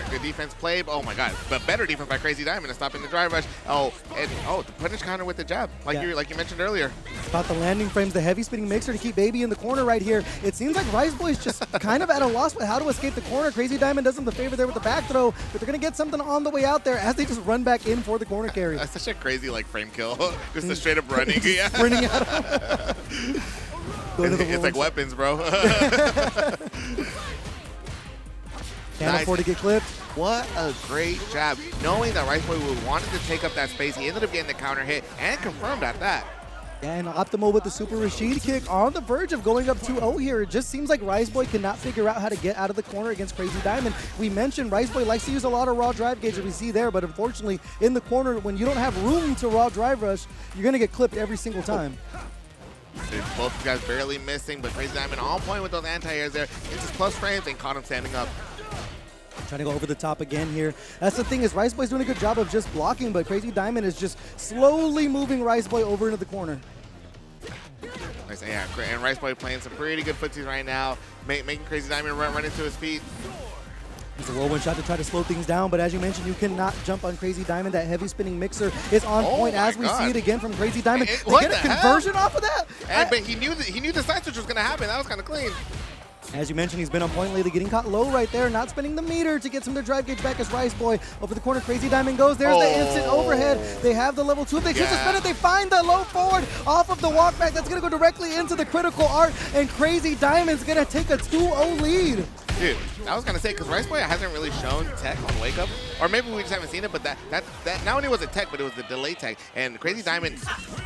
good defense played. Oh my god, but better defense by Crazy Diamond to stopping the drive rush. The punish counter with the jab, like you mentioned earlier. About the landing frames, the heavy spinning mixer to keep Baby in the corner right here. It seems like RiceBoy's just kind of at a loss with how to escape the corner. Crazy Diamond does him the favor there with the back throw, but they're gonna get something on the way out there as they just run back in for the corner carry. That's such a crazy like frame kill. Just a straight up running. Sprinting out. It's like weapons, bro. Can't afford to get clipped. What a great job. Knowing that RiceBoy wanted to take up that space, he ended up getting the counter hit and confirmed at that. Yeah, and Optimal with the Super Rashid kick on the verge of going up 2-0 here. It just seems like RiceBoy cannot figure out how to get out of the corner against Crazy Diamond. We mentioned RiceBoy likes to use a lot of raw drive gauge that we see there, but unfortunately in the corner, when you don't have room to raw drive rush, you're going to get clipped every single time. Both guys barely missing, but Crazy Diamond on point with those anti-airs there. It's just plus frames and caught him standing up. Trying to go over the top again here. That's the thing is RiceBoy's doing a good job of just blocking, but Crazy Diamond is just slowly moving RiceBoy over into the corner. Yeah, and RiceBoy playing some pretty good footsies right now, making Crazy Diamond run into his feet. It's a whirlwind shot to try to slow things down, but as you mentioned, you cannot jump on Crazy Diamond. That heavy spinning mixer is on point as we see it again from Crazy Diamond. They get a conversion off of that. But he knew the side switch was going to happen. That was kind of clean. As you mentioned, he's been on point lately, getting caught low right there, not spinning the meter to get some of their drive gauge back as RiceBoy. Over the corner, Crazy Diamond goes. There's the instant overhead. They have the level 2. If they choose to spin it, they find the low forward off of the walkback. That's going to go directly into the critical art, and Crazy Diamond's going to take a 2-0 lead. Dude, I was gonna say, because RiceBoy hasn't really shown tech on Wake Up, or maybe we just haven't seen it, but that not only was it tech, but it was the delay tech, and Crazy Diamond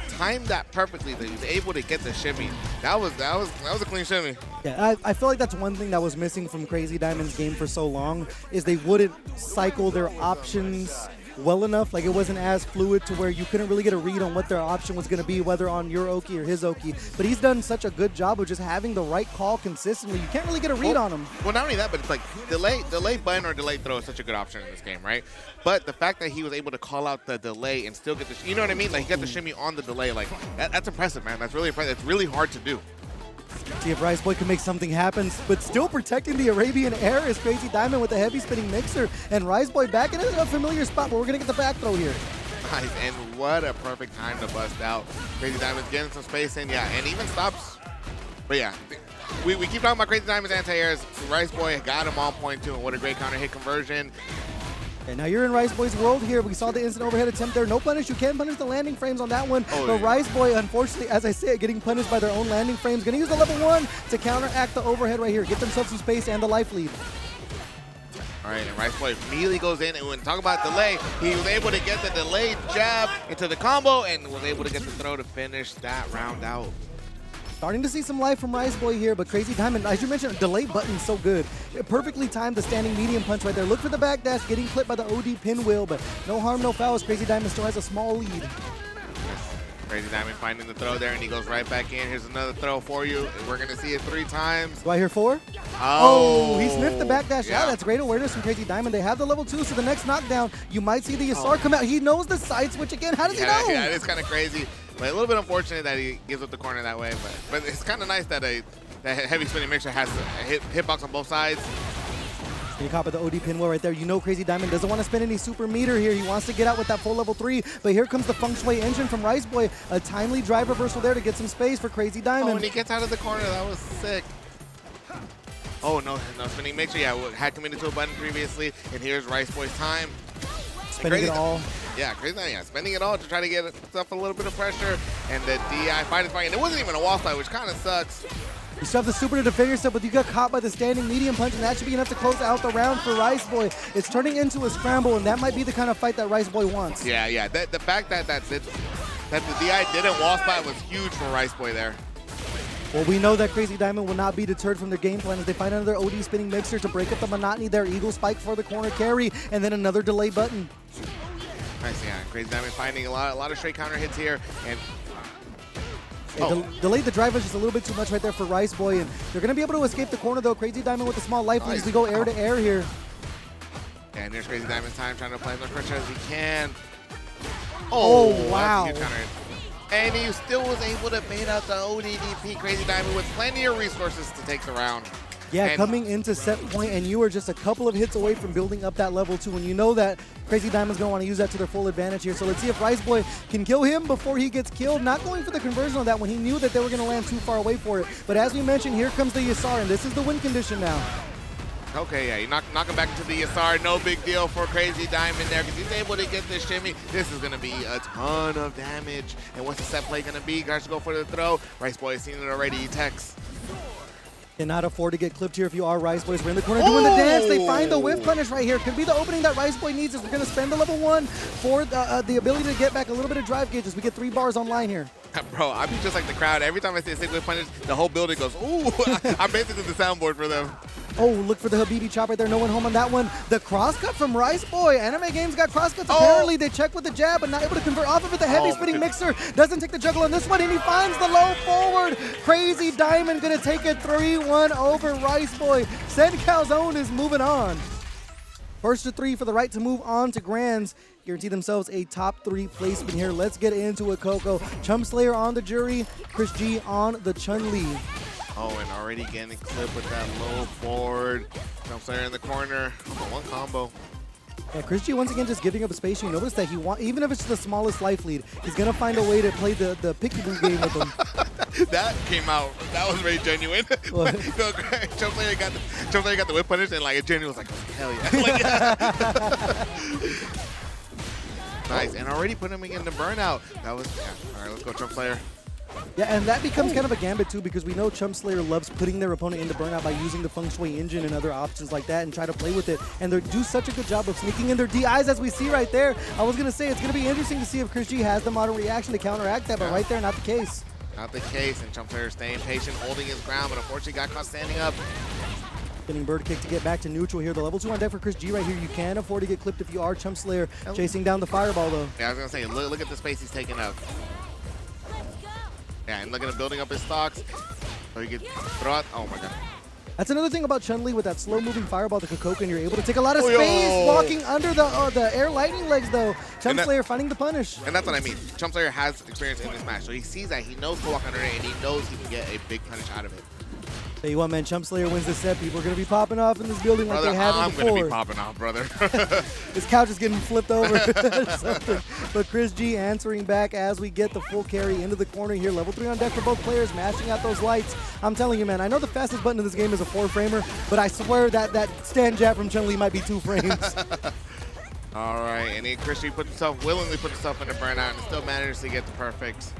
timed that perfectly, that he was able to get the shimmy. That was a clean shimmy. Yeah, I feel like that's one thing that was missing from Crazy Diamond's game for so long, is they wouldn't cycle their options well enough. Like, it wasn't as fluid to where you couldn't really get a read on what their option was going to be, whether on your Oki or his Oki. But he's done such a good job of just having the right call consistently. You can't really get a read on him. Well, not only that, but it's like delay button or delay throw is such a good option in this game, right? But the fact that he was able to call out the delay and still get the, you know what I mean? Like, he got the shimmy on the delay. Like, that's impressive, man. That's really impressive. It's really hard to do. See if RiceBoy can make something happen, but still protecting the Arabian air is Crazy Diamond with a heavy spinning mixer, and RiceBoy back in a familiar spot, but we're going to get the back throw here. Nice, and what a perfect time to bust out. Crazy Diamond's getting some space in, yeah, and even stops. But yeah, we keep talking about Crazy Diamond's anti-airs. RiceBoy got him on point too, and what a great counter hit conversion. And now you're in RiceBoy's world here. We saw the instant overhead attempt there. No punish. You can punish the landing frames on that one. But RiceBoy, unfortunately, as I say, getting punished by their own landing frames. Going to use the level 1 to counteract the overhead right here. Get themselves some space and the life lead. All right, and Rice Boy immediately goes in, and when talk about delay, he was able to get the delayed jab into the combo and was able to get the throw to finish that round out. Starting to see some life from Rice Boy here, but Crazy Diamond, as you mentioned, delay button so good. It perfectly timed the standing medium punch right there. Look for the backdash, getting clipped by the OD pinwheel, but no harm, no foul, as Crazy Diamond still has a small lead. Crazy Diamond finding the throw there, and he goes right back in. Here's another throw for you. We're going to see it 3 times. Do I hear 4? Oh, he sniffed the backdash. Yeah. That's great awareness from Crazy Diamond. They have the level 2, so the next knockdown, you might see the Yasar come out. He knows the side switch again. How does he know? Yeah, it's kind of crazy. But a little bit unfortunate that he gives up the corner that way. But it's kind of nice that that heavy spinning mixture has a hitbox on both sides. You caught by the OD pinwheel right there. You know Crazy Diamond doesn't want to spend any super meter here. He wants to get out with that full level 3. But here comes the Feng Shui engine from Rice Boy. A timely drive reversal there to get some space for Crazy Diamond. Oh, and he gets out of the corner. That was sick. Oh, no spinning mixture. Yeah, had committed to a button previously. And here's Rice Boy's time. Spending it all. Yeah, Crazy Diamond, yeah, spending it all to try to get himself a little bit of pressure. And the DI fight is fine. And it wasn't even a wall fight, which kind of sucks. You still have the super to defend yourself, but you got caught by the standing medium punch, and that should be enough to close out the round for Rice Boy. It's turning into a scramble, and that might be the kind of fight that Rice Boy wants. Yeah. The fact that the DI didn't wall spot was huge for Rice Boy there. Well, we know that Crazy Diamond will not be deterred from their game plan as they find another OD spinning mixer to break up the monotony there. Eagle spike for the corner carry, and then another delay button. Nice, yeah. Crazy Diamond finding a lot of straight counter hits here, and delayed the drive was just a little bit too much right there for Rice Boy, and they're going to be able to escape the corner though. Crazy Diamond with a small life lead as we go air to air here. And there's Crazy Diamond's time trying to apply as much pressure as he can. Oh wow. That's a huge counter hit. And he still was able to bait out the ODDP Crazy Diamond with plenty of resources to take the round. Yeah, and coming into set point, and you are just a couple of hits away from building up that level 2, and you know that Crazy Diamond's going to want to use that to their full advantage here. So let's see if Rice Boy can kill him before he gets killed. Not going for the conversion on that one. He knew that they were going to land too far away for it. But as we mentioned, here comes the Yasar, and this is the win condition now. Okay, yeah, you knock him back into the Yasar. No big deal for Crazy Diamond there because he's able to get this shimmy. This is going to be a ton of damage. And what's the set play going to be? Guys, go for the throw. Rice Boy has seen it already. He texts. Cannot afford to get clipped here if you are Rice Boys. We're in the corner doing the dance. They find the whip punish right here. Could be the opening that Rice Boy needs as we're going to spend the level 1 for the ability to get back a little bit of drive gauge as we get 3 bars online here. Bro, I be just like the crowd. Every time I see a single whip punish, the whole building goes, ooh. I'm basically the soundboard for them. Oh, look for the Habibi chop right there. No one home on that one. The crosscut from Rice Boy. Anime Games got crosscuts. Apparently, they checked with the jab, but not able to convert off of it. The heavy spinning mixer doesn't take the juggle on this one, and he finds the low forward. Crazy Diamond going to take it 3-1 over Rice Boy. Sencal's own is moving on. First to 3 for the right to move on to Grands. Guarantee themselves a top 3 placement here. Let's get into it, Coco. Chumpslayer on the jury. ChrisG on the Chun-Li. Oh, and already getting clipped with that low forward. Chumpslayer in the corner. One combo. Yeah, ChrisG once again just giving up space. You notice that even if it's the smallest life lead, he's gonna find a way to play the pickaboo game with him. That came out. That was very genuine. Chumpslayer got the whip punish, and like genuine was like, hell yeah. Nice, and already put him in the burnout. That was All right, let's go Chumpslayer. Yeah, and that becomes kind of a gambit too because we know Chumpslayer loves putting their opponent into burnout by using the Feng Shui engine and other options like that and try to play with it. And they do such a good job of sneaking in their DIs as we see right there. I was going to say it's going to be interesting to see if ChrisG has the modern reaction to counteract that, but right there, not the case. Not the case, and Chumpslayer staying patient, holding his ground, but unfortunately got caught standing up. Getting bird kick to get back to neutral here. The level 2 on deck for ChrisG right here. You can afford to get clipped if you are Chumpslayer. Chasing down the fireball though. Yeah, I was going to say, look at the space he's taking up. Yeah, and look at him building up his stocks. So he can throw out. Oh my god. That's another thing about Chun-Li with that slow-moving fireball, the Kokoka, and you're able to take a lot of space walking under the air lightning legs, though. Chumpslayer finding the punish. And that's what I mean. Chumpslayer has experience in this match, so he sees that. He knows to walk under it, and he knows he can get a big punish out of it. Tell you what, man, Chumpslayer wins this set. People are going to be popping off in this building like they haven't before. I'm going to be popping off, brother. His couch is getting flipped over. But ChrisG answering back as we get the full carry into the corner here. Level 3 on deck for both players, mashing out those lights. I'm telling you, man, I know the fastest button in this game is a 4-framer, but I swear that stand jab from Chun-Li might be 2 frames. All right, and then ChrisG willingly put himself in the burnout and still manages to get the perfect.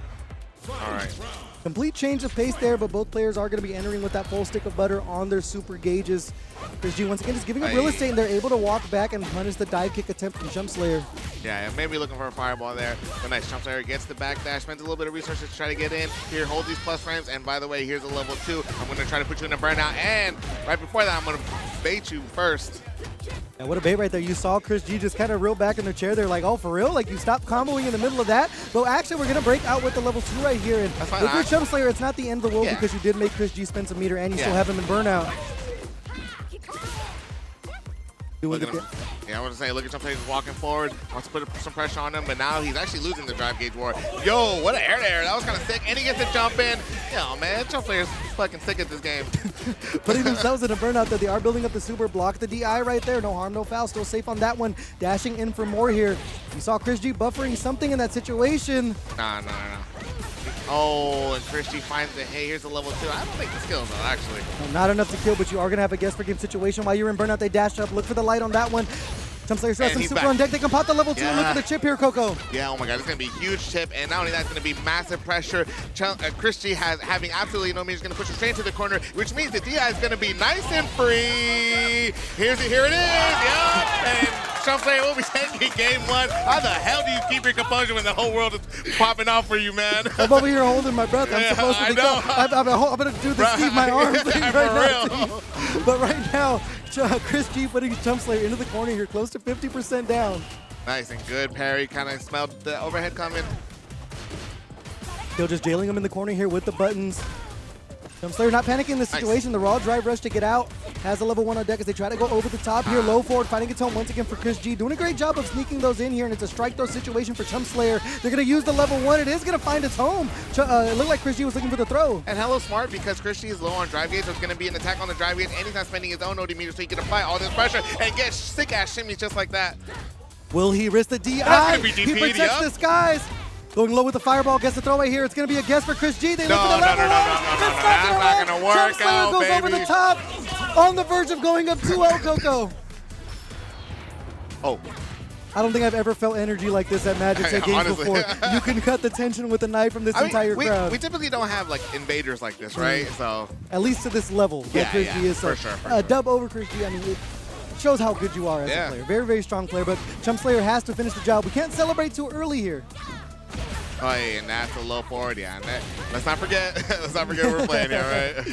All right. Complete change of pace there, but both players are going to be entering with that full stick of butter on their super gauges. ChrisG once again just giving up real estate, and they're able to walk back and punish the dive kick attempt from chumpslayer. Yeah, maybe looking for a fireball there. But nice, chumpslayer gets the backdash, spends a little bit of resources to try to get in. Here, hold these plus frames, and by the way, here's a level 2. I'm going to try to put you in a burnout, and right before that, I'm going to bait you first. Yeah, what a bait right there. You saw ChrisG just kind of reel back in their chair. They're like, oh, for real? Like, you stopped comboing in the middle of that? But actually, we're going to break out with the level 2 right here. And with your chumpslayer, it's not the end of the world because you did make ChrisG spend some meter, and you still have him in burnout. Yeah, I was gonna say, look at chumpslayer just walking forward, wants to put some pressure on him, but now he's actually losing the drive gauge war. Yo, what an air there. That was kind of sick, and he gets to jump in. Yo, man, chumpslayer's fucking sick at this game. Putting themselves in a burnout that they are building up the super, block the DI right there. No harm, no foul, still safe on that one. Dashing in for more here. You saw ChrisG buffering something in that situation. Nah. Oh, and ChrisG finds the, hey, here's a level 2. I don't think the skills though, actually. Well, not enough to kill, but you are going to have a guess for game situation. While you're in burnout, they dash up. Look for the light on that one. chumpslayer has some super back on deck. They can pop the level 2 and look for the chip here, Coco. Yeah, oh my god, it's going to be a huge chip, and not only that, it's going to be massive pressure. ChrisG having absolutely no means, going to push it straight into the corner, which means the DI is going to be nice and free. Here it is. Yup, and chumpslayer will be taking game 1. How the hell do you keep your composure when the whole world is popping off for you, man? I'm over here holding my breath. I'm supposed to be I'm going to do the Steve my arm thing right now. But right now, ChrisG putting chumpslayer into the corner here, close to 50% down. Nice and good parry. Kind of smelled the overhead coming. Still just jailing him in the corner here with the buttons. chumpslayer not panicking in this situation. The raw drive rush to get out. Has a level 1 on deck as they try to go over the top here. Low forward, finding its home once again for ChrisG. Doing a great job of sneaking those in here, and it's a strike throw situation for chumpslayer. They're going to use the level 1. It is going to find its home. It looked like ChrisG was looking for the throw. And hello smart, because ChrisG is low on drive gauge, so it's going to be an attack on the drive gauge, and he's not spending his own OD meter, so he can apply all this pressure and get sick-ass shimmies just like that. Will he risk the DI? That's gonna be DP'd, he protects the skies. Going low with the fireball, gets the throw right here. It's going to be a guess for ChrisG. They look for the level 1. That's not going to work chumpslayer goes over the top, on the verge of going up 2-0, Coco. Oh. I don't think I've ever felt energy like this at Magitek games before. You can cut the tension with a knife from this entire crowd. We typically don't have like invaders like this, right? So at least to this level that ChrisG is. So, for sure. Dub over ChrisG. I mean, it shows how good you are as a player. Very, very strong player, but chumpslayer has to finish the job. We can't celebrate too early here. Oh, yeah, and that's a low forward, yeah. And let's not forget we're playing here, right?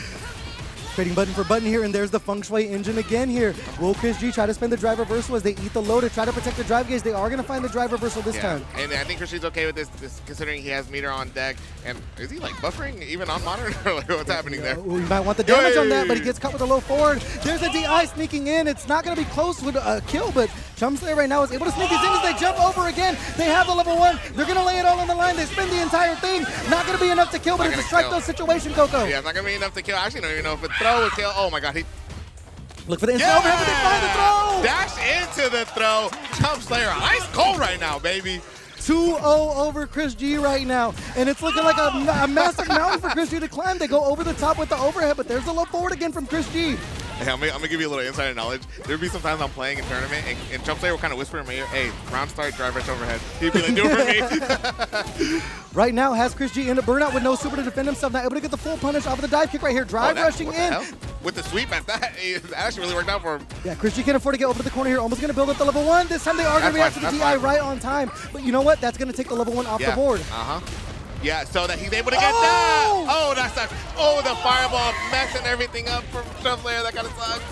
Trading button for button here, and there's the feng shui engine again here. Will ChrisG try to spend the drive reversal as they eat the low to try to protect the drive gauge? They are going to find the drive reversal this time. And I think ChrisG's okay with this, considering he has meter on deck. And is he like buffering even on monitor? Like, what's happening there? You might want the damage on that, but he gets cut with a low forward. There's a DI sneaking in. It's not going to be close with a kill, but chumpslayer right now is able to sneak these in as they jump over again. They have the level 1. They're going to lay it all on the line. They spin the entire thing. Not going to be enough to kill, but it's a strike throw situation, Coco. Yeah, it's not going to be enough to kill. I actually don't even know if a throw would kill. Oh my god, look for the instant overhead, but they find the throw! Dash into the throw. chumpslayer ice cold right now, baby. 2-0 over ChrisG right now, and it's looking like a massive mountain for ChrisG to climb. They go over the top with the overhead, but there's a low forward again from ChrisG. Hey, I'm gonna give you a little insider knowledge. There'd be sometimes I'm playing in tournament, and chumpslayer will kind of whisper in my ear, hey, round start, drive rush overhead. He'd be like, do it for me. Right now has ChrisG in a burnout with no super to defend himself. Not able to get the full punish off of the dive kick right here. Drive rushing in. With the sweep at that, it actually really worked out for him. Yeah, ChrisG can afford to get over to the corner here. Almost going to build up the level 1. This time they are going to react to the DI right on time. But you know what? That's going to take the level 1 off the board. Yeah, so that he's able to get that. Oh, that sucks. Oh, the fireball messing everything up from chumpslayer. That kind of sucks.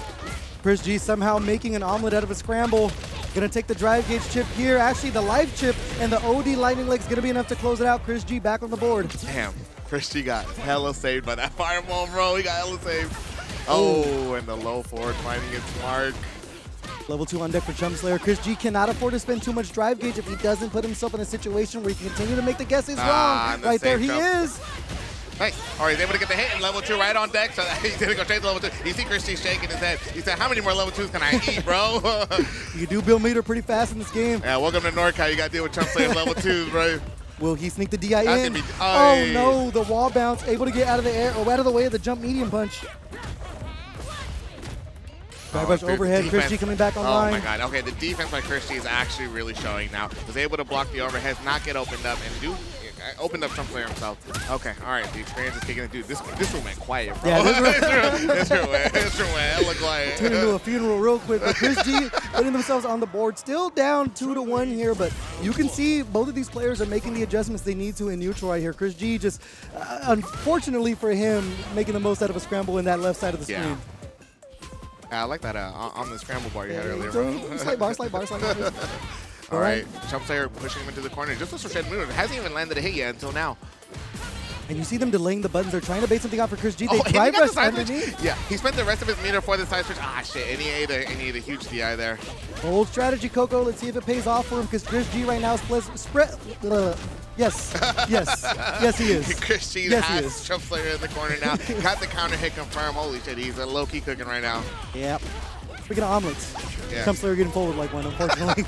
ChrisG somehow making an omelet out of a scramble. Going to take the drive gauge chip here. Actually, the life chip and the OD lightning leg's going to be enough to close it out. ChrisG back on the board. Damn, ChrisG got hella saved by that fireball, bro. He got hella saved. Oh, and the low forward finding its mark. Level 2 on deck for chumpslayer. ChrisG cannot afford to spend too much drive gauge if he doesn't put himself in a situation where he can continue to make the guesses wrong. Right there he is. Nice. All right, he's able to get the hit in level 2 right on deck, so he's going to go straight to level 2. You see ChrisG shaking his head. He said, how many more level 2s can I eat, bro? You do build meter pretty fast in this game. Yeah, welcome to NorCal. You got to deal with chumpslayer's level 2s, bro. Will he sneak the DI in? Oh no, the wall bounce, able to get out of the air, or out of the way of the jump medium punch. Drive rush overhead, ChrisG coming back online. Oh my god, okay, the defense by ChrisG is actually really showing now. Was able to block the overheads, not get opened up, and do opened up Chumpslayer himself. Okay, all right, the experience is kicking it. Dude, this room went quiet, bro. Yeah, this room went hella quiet. Turned into a funeral real quick, but ChrisG putting themselves on the board, still down 2-1 here, but you can see both of these players are making the adjustments they need to in neutral right here. ChrisG just, unfortunately for him, making the most out of a scramble in that left side of the screen. I like that on the scramble bar you had earlier. Slight bar. All right, chumpslayer pushing him into the corner. Just a straight move. Hasn't even landed a hit yet until now. And you see them delaying the buttons. They're trying to bait something out for ChrisG. Oh, They drive rush underneath. Yeah, he spent the rest of his meter for the side switch. Ah, shit, and he ate a huge DI there. Old strategy, Coco. Let's see if it pays off for him because ChrisG right now is spread. Yes, he is. ChrisG has chumpslayer in the corner now. Got the counter hit confirmed. Holy shit, he's a low-key cooking right now. Yep. Speaking of omelets, yeah. Chumpslayer getting forward like one, unfortunately.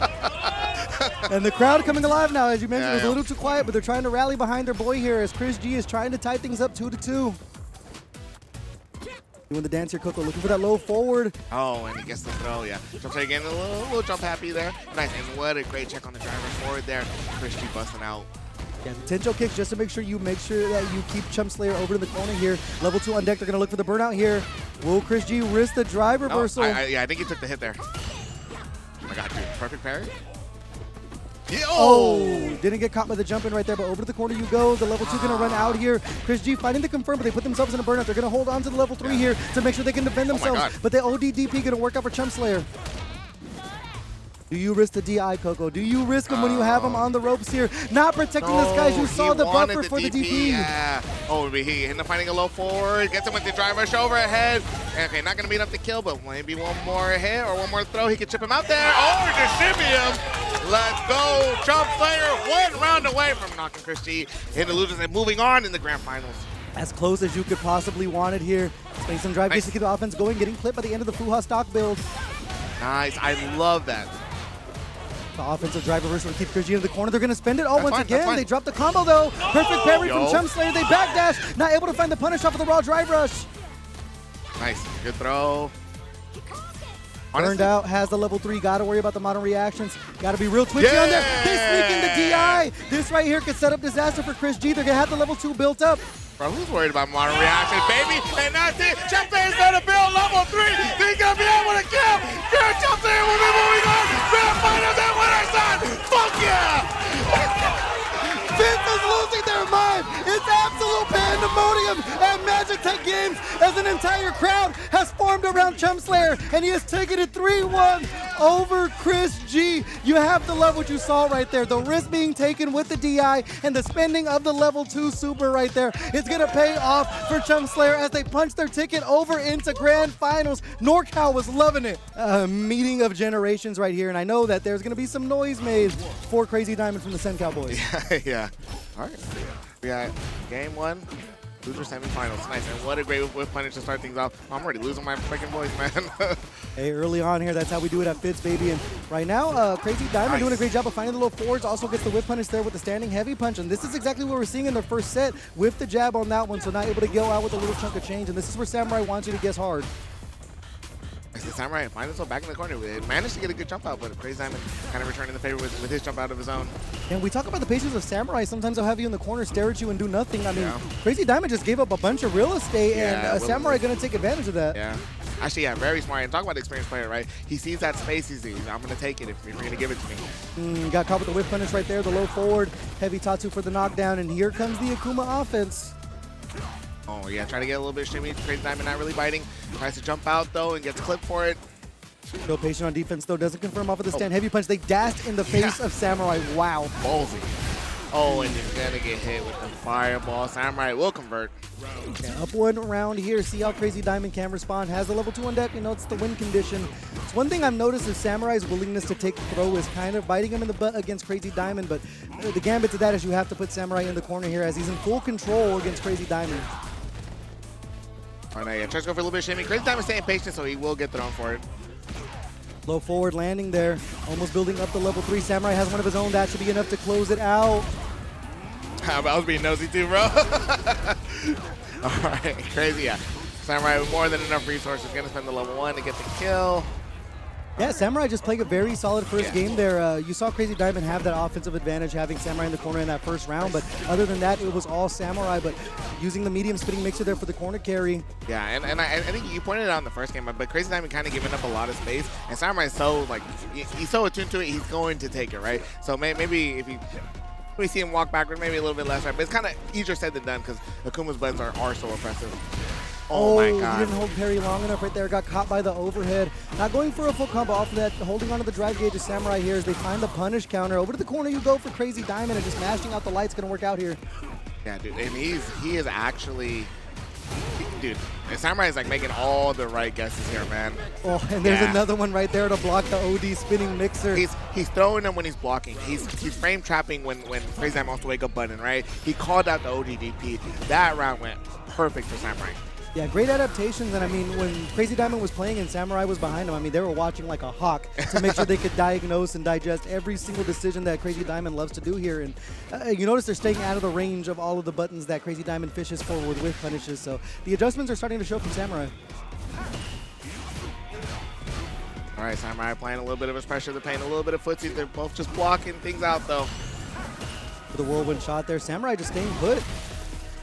And the crowd coming alive now, as you mentioned. It was a little too quiet, but they're trying to rally behind their boy here as ChrisG is trying to tie things up 2-2. Doing the dance here, Coco, looking for that low forward. Oh, and he gets the throw, yeah. Chumpslayer getting a little jump happy there. Nice, and what a great check on the driver forward there. ChrisG busting out. Yeah, the potential kicks just to make sure that you keep Chumpslayer over in the corner here. Level 2 on deck. They're going to look for the burnout here. Will ChrisG risk the drive reversal? Yeah, I think he took the hit there. Oh my god, dude. Perfect parry. Yeah, oh, didn't get caught by the jump in right there, but over to the corner you go. The level 2 going to run out here. ChrisG fighting the confirm, but they put themselves in a burnout. They're going to hold on to the level 3 here to make sure they can defend themselves. But the ODDP going to work out for Chumpslayer. Do you risk the DI, Coco? Do you risk him when you have him on the ropes here? Not protecting this guy. You saw the buffer for the DP. Yeah. Oh, he ended up finding a low forward. Gets him with the drive rush overhead. Okay, not going to meet up the kill, but maybe one more hit or one more throw. He can chip him out there. Oh, just shimmy him. Let's go. Chumpslayer 1 round away from knocking ChrisG into losers and moving on in the grand finals. As close as you could possibly want it here. Space and drive just to keep the offense going, getting clipped by the end of the Fuha stock build. Nice. I love that. The offensive drive reversal to keep ChrisG in the corner. They're going to spend it all once again. They drop the combo, though. Perfect parry from Chumpslayer. They backdash. Not able to find the punish off of the raw drive rush. Nice. Good throw. Burned out. Has the level 3. Got to worry about the modern reactions. Got to be real twitchy on there. They sneak in the DI. This right here could set up disaster for ChrisG. They're going to have the level 2 built up. Bro, who's worried about modern reactions, baby? And that's it. Chumpslayer's going to build level 3. He's going to be able to kill. Good Chumpslayer will be moving on. Grand finals at winner's side. Fuck yeah! FITS is losing their mind. It's absolute pandemonium at Magitek Games as an entire crowd has formed around Chumpslayer, and he has taken it 3-1 over ChrisG. You have to love what you saw right there. The risk being taken with the DI and the spending of the level 2 super right there. It's going to pay off for Chumpslayer as they punch their ticket over into grand finals. NorCal was loving it. Meeting of generations right here, and I know that there's going to be some noise made for Crazy Diamond from the SenCal boys. Yeah. All right. We got game 1. Loser semifinals. Nice. And what a great whip punish to start things off. I'm already losing my freaking voice, man. Hey, early on here, that's how we do it at FITS, baby. And right now, Crazy Diamond doing a great job of finding the low forwards. Also gets the whip punish there with the standing heavy punch. And this is exactly what we're seeing in their first set with the jab on that one. So not able to go out with a little chunk of change. And this is where Samurai wants you to guess hard. The Samurai finds himself back in the corner. It managed to get a good jump out, but Crazy Diamond kind of returning the favor with his jump out of his own. And we talk about the patience of Samurai. Sometimes they'll have you in the corner, stare at you, and do nothing. I mean, Crazy Diamond just gave up a bunch of real estate, and Samurai going to take advantage of that. Yeah. Actually, yeah, very smart. And talk about the experienced player, right? He sees that space. He's I'm going to take it if you're going to give it to me. Got caught with the whip punish right there, the low forward. Heavy Tatsu for the knockdown, and here comes the Akuma offense. Oh, yeah, trying to get a little bit of shimmy. Crazy Diamond not really biting. Tries to jump out, though, and gets clipped for it. No patient on defense, though. Doesn't confirm off of the stand. Heavy punch. They dashed in the face of Samurai. Wow. Ballsy. Oh, and he's going to get hit with the fireball. Samurai will convert. Yeah, up 1 round here. See how Crazy Diamond can respond. Has a level 2 on deck. You know, it's the win condition. It's one thing I've noticed is Samurai's willingness to take the throw is kind of biting him in the butt against Crazy Diamond. But the gambit to that is you have to put Samurai in the corner here as he's in full control against Crazy Diamond. All right, yeah, tries to go for a little bit of shimmy. Crazy Diamond staying patient, so he will get thrown for it. Low forward landing there, almost building up the level 3. Samurai has one of his own. That should be enough to close it out. I was being nosy too, bro. All right, Crazy, yeah. Samurai with more than enough resources. Going to spend the level 1 to get the kill. Yeah, Samurai just playing a very solid first game there. You saw Crazy Diamond have that offensive advantage, having Samurai in the corner in that first round, but other than that, it was all Samurai, but using the medium spinning mixer there for the corner carry. Yeah, and I think you pointed it out in the first game, but Crazy Diamond kind of giving up a lot of space, and Samurai is so, like, he's so attuned to it, he's going to take it, right? So maybe if we see him walk backward, maybe a little bit less, right? But it's kind of easier said than done because Akuma's buttons are so oppressive. Oh my God. He didn't hold parry long enough right there. Got caught by the overhead. Not going for a full combo off of that. Holding onto the drive gauge of Samurai here as they find the punish counter. Over to the corner you go for Crazy Diamond, and just mashing out the light's going to work out here. Yeah, dude. And he is actually... Dude, and Samurai is like making all the right guesses here, man. Oh, and there's another one right there to block the OD spinning mixer. He's throwing them when he's blocking. He's frame trapping when Crazy Diamond wants to wake up button, right? He called out the ODDP. That round went perfect for Samurai. Yeah, great adaptations, and I mean, when Crazy Diamond was playing and Samurai was behind him, I mean, they were watching like a hawk to make sure they could diagnose and digest every single decision that Crazy Diamond loves to do here. And you notice they're staying out of the range of all of the buttons that Crazy Diamond fishes for with whiff punishes, so the adjustments are starting to show from Samurai. All right, Samurai applying a little bit of his pressure, they're playing a little bit of footsies. They're both just blocking things out, though. For the whirlwind shot there, Samurai just staying put.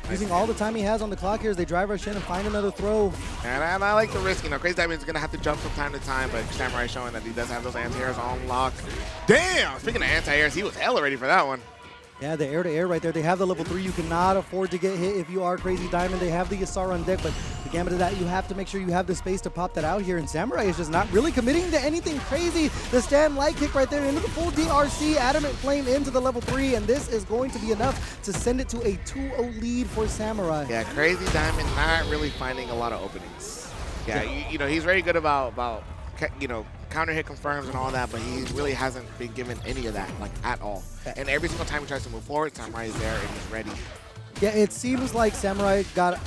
Using all the time he has on the clock here as they drive rush in and find another throw. And I like the risk. You know, Crazy Diamond's going to have to jump from time to time, but Samurai showing that he does have those anti-airs on lock. Damn! Speaking of anti-airs, he was hella ready for that one. Yeah, the air-to-air right there. They have the level 3. You cannot afford to get hit if you are Crazy Diamond. They have the Yasara on deck, but the gambit of that, you have to make sure you have the space to pop that out here. And Samurai is just not really committing to anything crazy. The stand light kick right there into the full DRC. Adamant Flame into the level 3, and this is going to be enough to send it to a 2-0 lead for Samurai. Yeah, Crazy Diamond not really finding a lot of openings. Yeah, you know, he's very good about you know, counter hit confirms and all that, but he really hasn't been given any of that, like, at all. And every single time he tries to move forward, Samurai is there and he's ready. Yeah, it seems like Samurai got,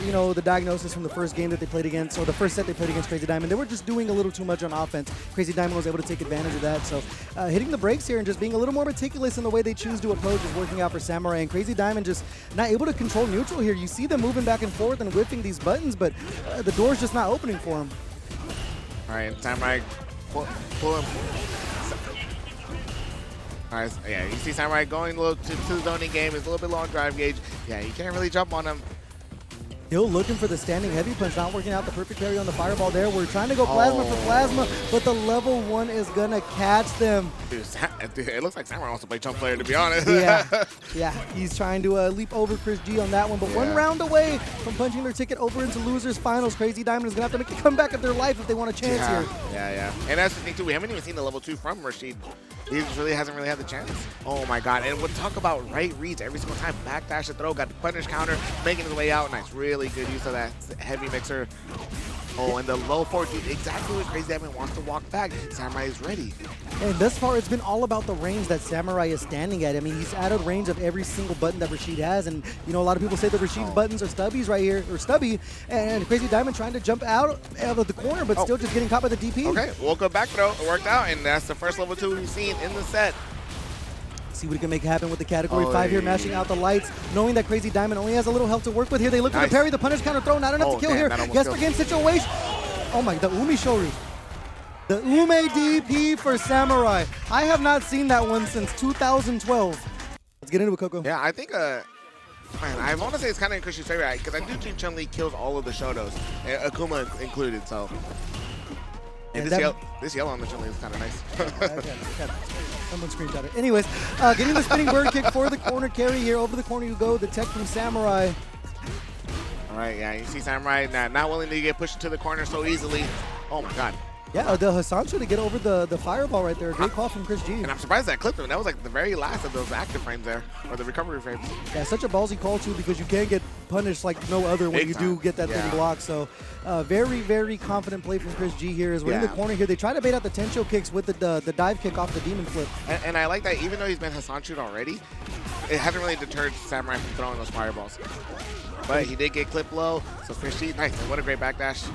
you know, the diagnosis from the first game that they played against, or the first set they played against Crazy Diamond. They were just doing a little too much on offense. Crazy Diamond was able to take advantage of that. So hitting the brakes here and just being a little more meticulous in the way they choose to approach is working out for Samurai. And Crazy Diamond just not able to control neutral here. You see them moving back and forth and whipping these buttons, but the door's just not opening for him. All right, Samurai pull him. All right, yeah, you see Samurai going a little to the zoning game. It's a little bit long drive gauge. Yeah, you can't really jump on him. Still looking for the standing heavy punch, not working out the perfect parry on the fireball there. We're trying to go plasma for plasma, but the level 1 is gonna catch them. Dude, it looks like Samurai wants to play chumpslayer, to be honest. Yeah, he's trying to leap over ChrisG on that one, but 1 round away from punching their ticket over into losers finals. Crazy Diamond is gonna have to make a comeback of their life if they want a chance here. Yeah. And that's the thing too, we haven't even seen the level 2 from Rashid. He hasn't really had the chance. Oh my God, and we'll talk about right reads every single time. Backdash the throw, got the punish counter, making his way out. Nice, really good use of that heavy mixer. Oh, and the low forward, dude, exactly what Crazy Diamond wants to walk back. Samurai is ready. And thus far, it's been all about the range that Samurai is standing at. I mean, he's out of range of every single button that Rashid has. And, you know, a lot of people say that Rashid's buttons are stubbies right here, or stubby. And Crazy Diamond trying to jump out of the corner, but still just getting caught by the DP. Okay, we'll go back throw. It worked out, and that's the first level 2 we've seen in the set. See what he can make happen with the category 5 here, mashing out the lights, knowing that Crazy Diamond only has a little health to work with here. They look for the parry, the punish counter throw, not enough to kill here. Yes, again, situation. Oh my, the Umi Shori. The Ume DP for Samurai. I have not seen that one since 2012. Let's get into it, Coco. Yeah, I think, man, I want to say it's kind of in Christian's favor, because I do think Chun-Li kills all of the Shotos, Akuma included, so. And this yellow on the Chun-Li is kind of nice. Someone screenshot it. Anyways, getting the spinning bird kick for the corner carry here. Over the corner you go, the tech from Samurai. All right, yeah, you see Samurai not willing to get pushed into the corner so easily. Oh my God. Yeah, the Hassan should get over the fireball right there. Great call from ChrisG. And I'm surprised that clipped him. That was like the very last of those active frames there, or the recovery frames. Yeah, such a ballsy call too, because you can't get punished like no other when you do get that thing blocked. So very, very confident play from ChrisG here as we're in the corner here. They try to bait out the Tensho kicks with the dive kick off the demon flip. And I like that even though he's been Hassan shoot already, it hasn't really deterred Samurai from throwing those fireballs. But he did get clipped low, so ChrisG, nice. What a great backdash.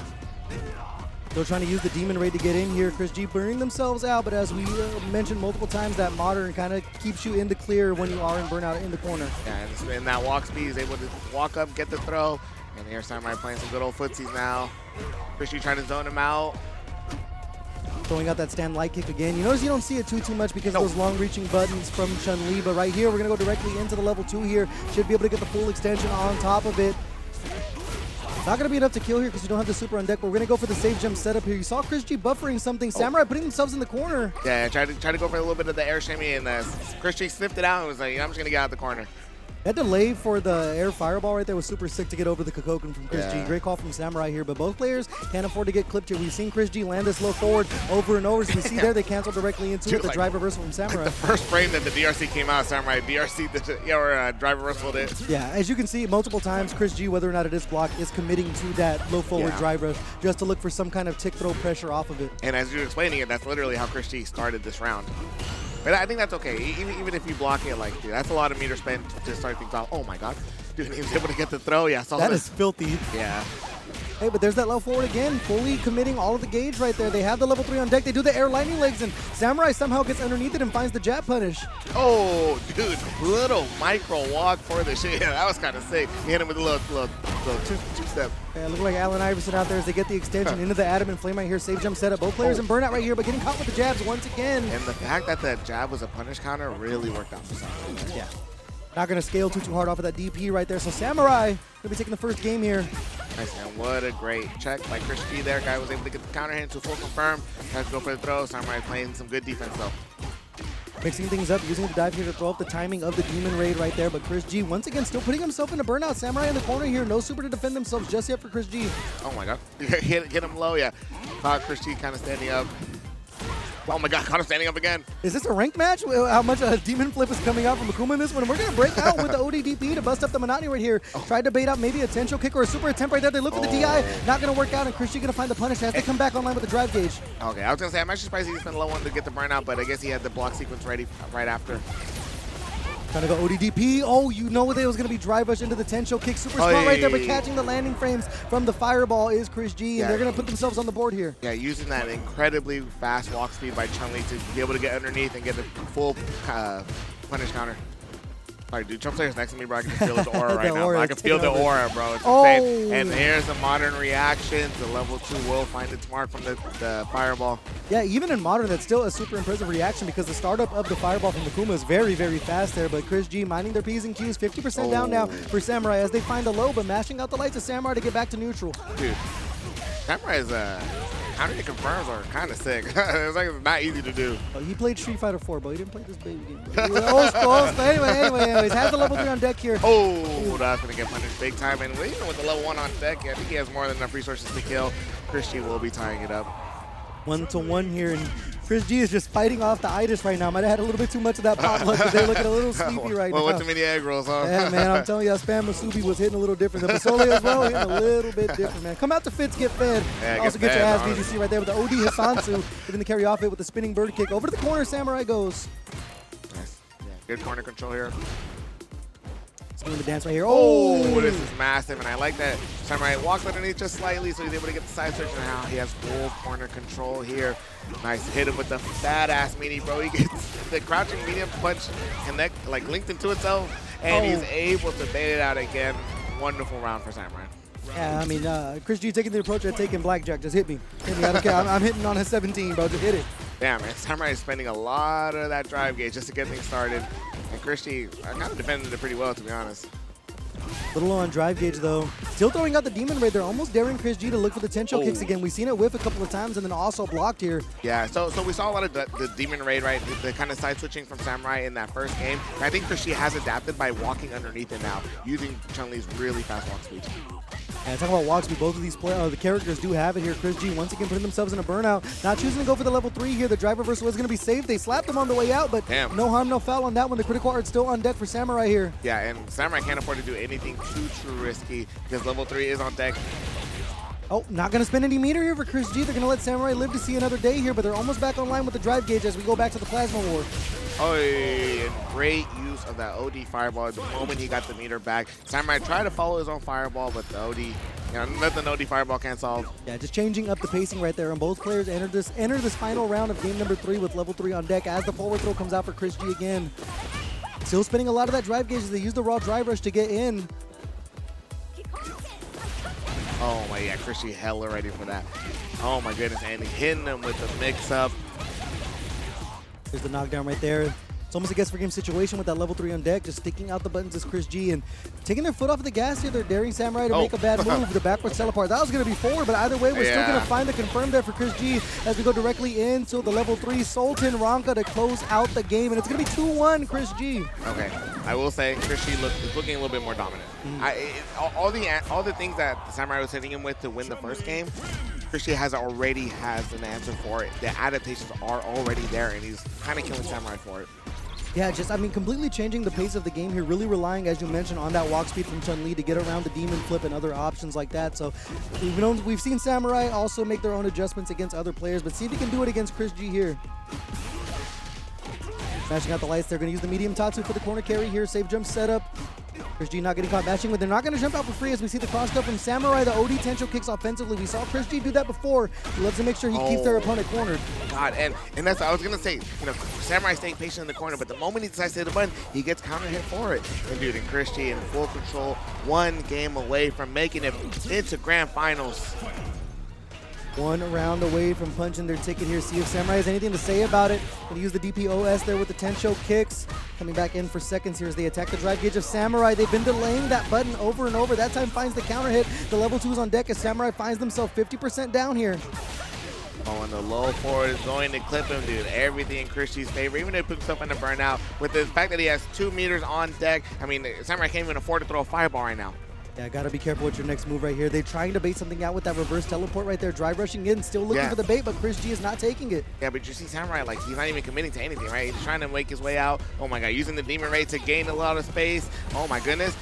Still trying to use the Demon Raid to get in here. ChrisG burning themselves out, but as we mentioned multiple times, that modern kind of keeps you in the clear when you are in burnout in the corner. Yeah, and that walk speed is able to walk up, get the throw, and here's Samurai playing some good old footsies now. ChrisG trying to zone him out. Throwing out that stand light kick again. You notice you don't see it too much because of those long-reaching buttons from Chun-Li, but right here, we're going to go directly into the level 2 here. Should be able to get the full extension on top of it. Not going to be enough to kill here because you don't have the super on deck, but we're going to go for the save jump setup here. You saw ChrisG buffering something. Samurai putting themselves in the corner. Yeah, tried to go for a little bit of the air shimmy, and ChrisG sniffed it out and was like, I'm just going to get out of the corner. That delay for the air fireball right there was super sick to get over the Kokoken from ChrisG. Yeah. Great call from Samurai here, but both players can't afford to get clipped here. We've seen ChrisG land this low forward over and over. So we see there they cancel directly into it. The drive reversal from Samurai. Like the first frame that the DRC came out, Samurai DRC drive reversal did. Yeah, as you can see multiple times, ChrisG, whether or not it is blocked, is committing to that low forward drive rush just to look for some kind of tick throw pressure off of it. And as you're explaining it, that's literally how ChrisG started this round. But I think that's okay. Even if you block it, like, dude, that's a lot of meter spent to start things off. Oh my god. Dude, he was able to get the throw. Yeah, that is filthy. Yeah. Hey, but there's that low forward again, fully committing all of the gauge right there. They have the level 3 on deck. They do the air lightning legs, and Samurai somehow gets underneath it and finds the jab punish. Oh, dude, little micro walk for the shit. Yeah, that was kind of sick. He hit him with a little two-step. Yeah, look like Allen Iverson out there as they get the extension into the Adamant Flame right here. Save jump setup. Both players in burnout right here, but getting caught with the jabs once again. And the fact that the jab was a punish counter really worked out for Samurai. Yeah. Not going to scale too hard off of that DP right there. So Samurai going to be taking the first game here. Nice, man. What a great check by ChrisG there. Guy was able to get the counter hit to full confirm. Tries to go for the throw. Samurai playing some good defense, though. Mixing things up, using the dive here to throw up the timing of the Demon Raid right there. But ChrisG, once again, still putting himself in a burnout. Samurai in the corner here. No super to defend themselves just yet for ChrisG. Oh, my God. Hit him low, yeah. Caught ChrisG kind of standing up. Oh, my God. Caught him standing up again. Is this a ranked match? How much a Demon Flip is coming out from Akuma in this one? And we're going to break out with the ODDP to bust up the monotony right here. Tried to bait out maybe a Tensho kick or a super attempt right there. They look for the DI. Not going to work out, and ChrisG going to find the punish as they come back online with the drive gauge. Okay, I was going to say, I'm actually surprised he spent low one to get the burnout, but I guess he had the block sequence ready right after. Trying to go ODDP. Oh, you know they was going to be drive rush into the Tensho kick. Super smart right there, but catching the landing frames from the fireball is ChrisG, and they're going to put themselves on the board here. Yeah, using that incredibly fast walk speed by Chun-Li to be able to get underneath and get the full punish counter. All right, dude, chumpslayer's next to me, bro. I can feel his aura right now. I can feel the aura, bro. It's insane. And here's the modern reaction. The level 2 will find its mark from the fireball. Yeah, even in modern, that's still a super impressive reaction because the startup of the fireball from Akuma is very, very fast there. But ChrisG minding their P's and Q's, 50% down now for Samurai as they find a low, but mashing out the lights of Samurai to get back to neutral. Dude, Samurai's counter hit confirms are kind of sick. It's like it's not easy to do. Oh, he played Street Fighter 4, but he didn't play this baby game. Anyways, has the level 3 on deck here. Oh, that's going to get punished big time. And even with the level 1 on deck, I think he has more than enough resources to kill. ChrisG will be tying it up. 1-1 here, and ChrisG is just fighting off the itis right now. Might have had a little bit too much of that potluck, but they're looking a little sleepy right now. Well, too many egg rolls, huh? Yeah, man, I'm telling you, that Spam Masubi was hitting a little different. The Basole as well, hitting a little bit different, man. Come out to Fits, get fed. Yeah, also get your ass VGC right there with the OD Hisansu. Looking to carry off it with the spinning bird kick. Over to the corner, Samurai goes. Nice. Yeah, good corner control here. Doing the dance right here. Oh, this is massive, and I like that Samurai walks underneath just slightly, so he's able to get the side switch, and now he has full corner control here. Nice hit him with the fat ass meaty, bro. He gets the crouching medium punch linked into itself, and he's able to bait it out again. Wonderful round for Samurai. Yeah, I mean, ChrisG taking the approach of taking blackjack. Just hit me. Hit me. I don't care. I'm hitting on a 17, bro. Just hit it. Yeah, man. Samurai is spending a lot of that drive gauge just to get things started. And ChrisG kind of defended it pretty well, to be honest. Little low on drive gauge, though. Still throwing out the Demon Raid. They're almost daring ChrisG to look for the Tensho kicks again. We've seen it whiff a couple of times and then also blocked here. Yeah, so we saw a lot of the Demon Raid, right? The kind of side switching from Samurai in that first game. And I think ChrisG has adapted by walking underneath it now, using Chun-Li's really fast walk speed. And talking about walk speed, both of these the characters do have it here. ChrisG once again putting themselves in a burnout. Not choosing to go for the level 3 here. The drive reversal was going to be saved. They slapped him on the way out, but no harm, no foul on that one. The critical art still on deck for Samurai here. Yeah, and Samurai can't afford to do anything too risky because level 3 is on deck. Oh, not going to spend any meter here for ChrisG. They're going to let Samurai live to see another day here, but they're almost back online with the drive gauge as we go back to the Plasma War. Oh, and great use of that OD fireball the moment he got the meter back. Samurai tried to follow his own fireball, but the OD, nothing OD fireball can't solve. Yeah, just changing up the pacing right there, and both players enter this final round of game number 3 with level 3 on deck as the forward throw comes out for ChrisG again. Still spending a lot of that drive gauge as they use the raw drive rush to get in. Oh my, yeah, ChrisG hella ready for that. Oh my goodness, and hitting him with the mix-up. There's the knockdown right there. It's almost a guess for game situation with that level 3 on deck, just sticking out the buttons as ChrisG and taking their foot off of the gas here. They're daring Samurai to make a bad move. The backwards teleport. That was going to be forward, but either way, we're still going to find the confirm there for ChrisG as we go directly into the level 3 Sultan Ranka to close out the game, and it's going to be 2-1 ChrisG. Okay, I will say ChrisG is looking a little bit more dominant. All the things that the Samurai was hitting him with to win the first game, ChrisG already has an answer for it. The adaptations are already there, and he's kind of killing Samurai for it. Yeah, just, I mean, completely changing the pace of the game here, really relying, as you mentioned, on that walk speed from Chun-Li to get around the demon flip and other options like that. So we've seen Samurai also make their own adjustments against other players, but see if he can do it against ChrisG here. Smashing out the lights. They're going to use the medium Tatsu for the corner carry here. Save jump setup. ChrisG not getting caught mashing, but they're not going to jump out for free as we see the cross cut from Samurai. The OD Tensho kicks offensively. We saw ChrisG do that before. He loves to make sure he keeps their opponent cornered. God, and that's what I was going to say. You know, Samurai staying patient in the corner, but the moment he decides to hit the button, he gets counter hit for it. And dude, and ChrisG in full control, one game away from making it into grand finals. One round away from punching their ticket here. See if Samurai has anything to say about it. Gonna use the DPOS there with the Tensho kicks. Coming back in for seconds here as they attack the drive gauge of Samurai. They've been delaying that button over and over. That time finds the counter hit. The level 2 is on deck as Samurai finds themselves 50% down here. Oh, and the low forward is going to clip him, dude. Everything in ChrisG's favor, even if he puts himself in the burnout. With the fact that he has 2 meters on deck, I mean, Samurai can't even afford to throw a fireball right now. Yeah, gotta be careful with your next move right here. They're trying to bait something out with that reverse teleport right there. Drive rushing in, still looking for the bait, but ChrisG is not taking it. Yeah, but you see Samurai, like, he's not even committing to anything, right? He's trying to make his way out. Oh my god, using the Demon Ray to gain a lot of space. Oh my goodness.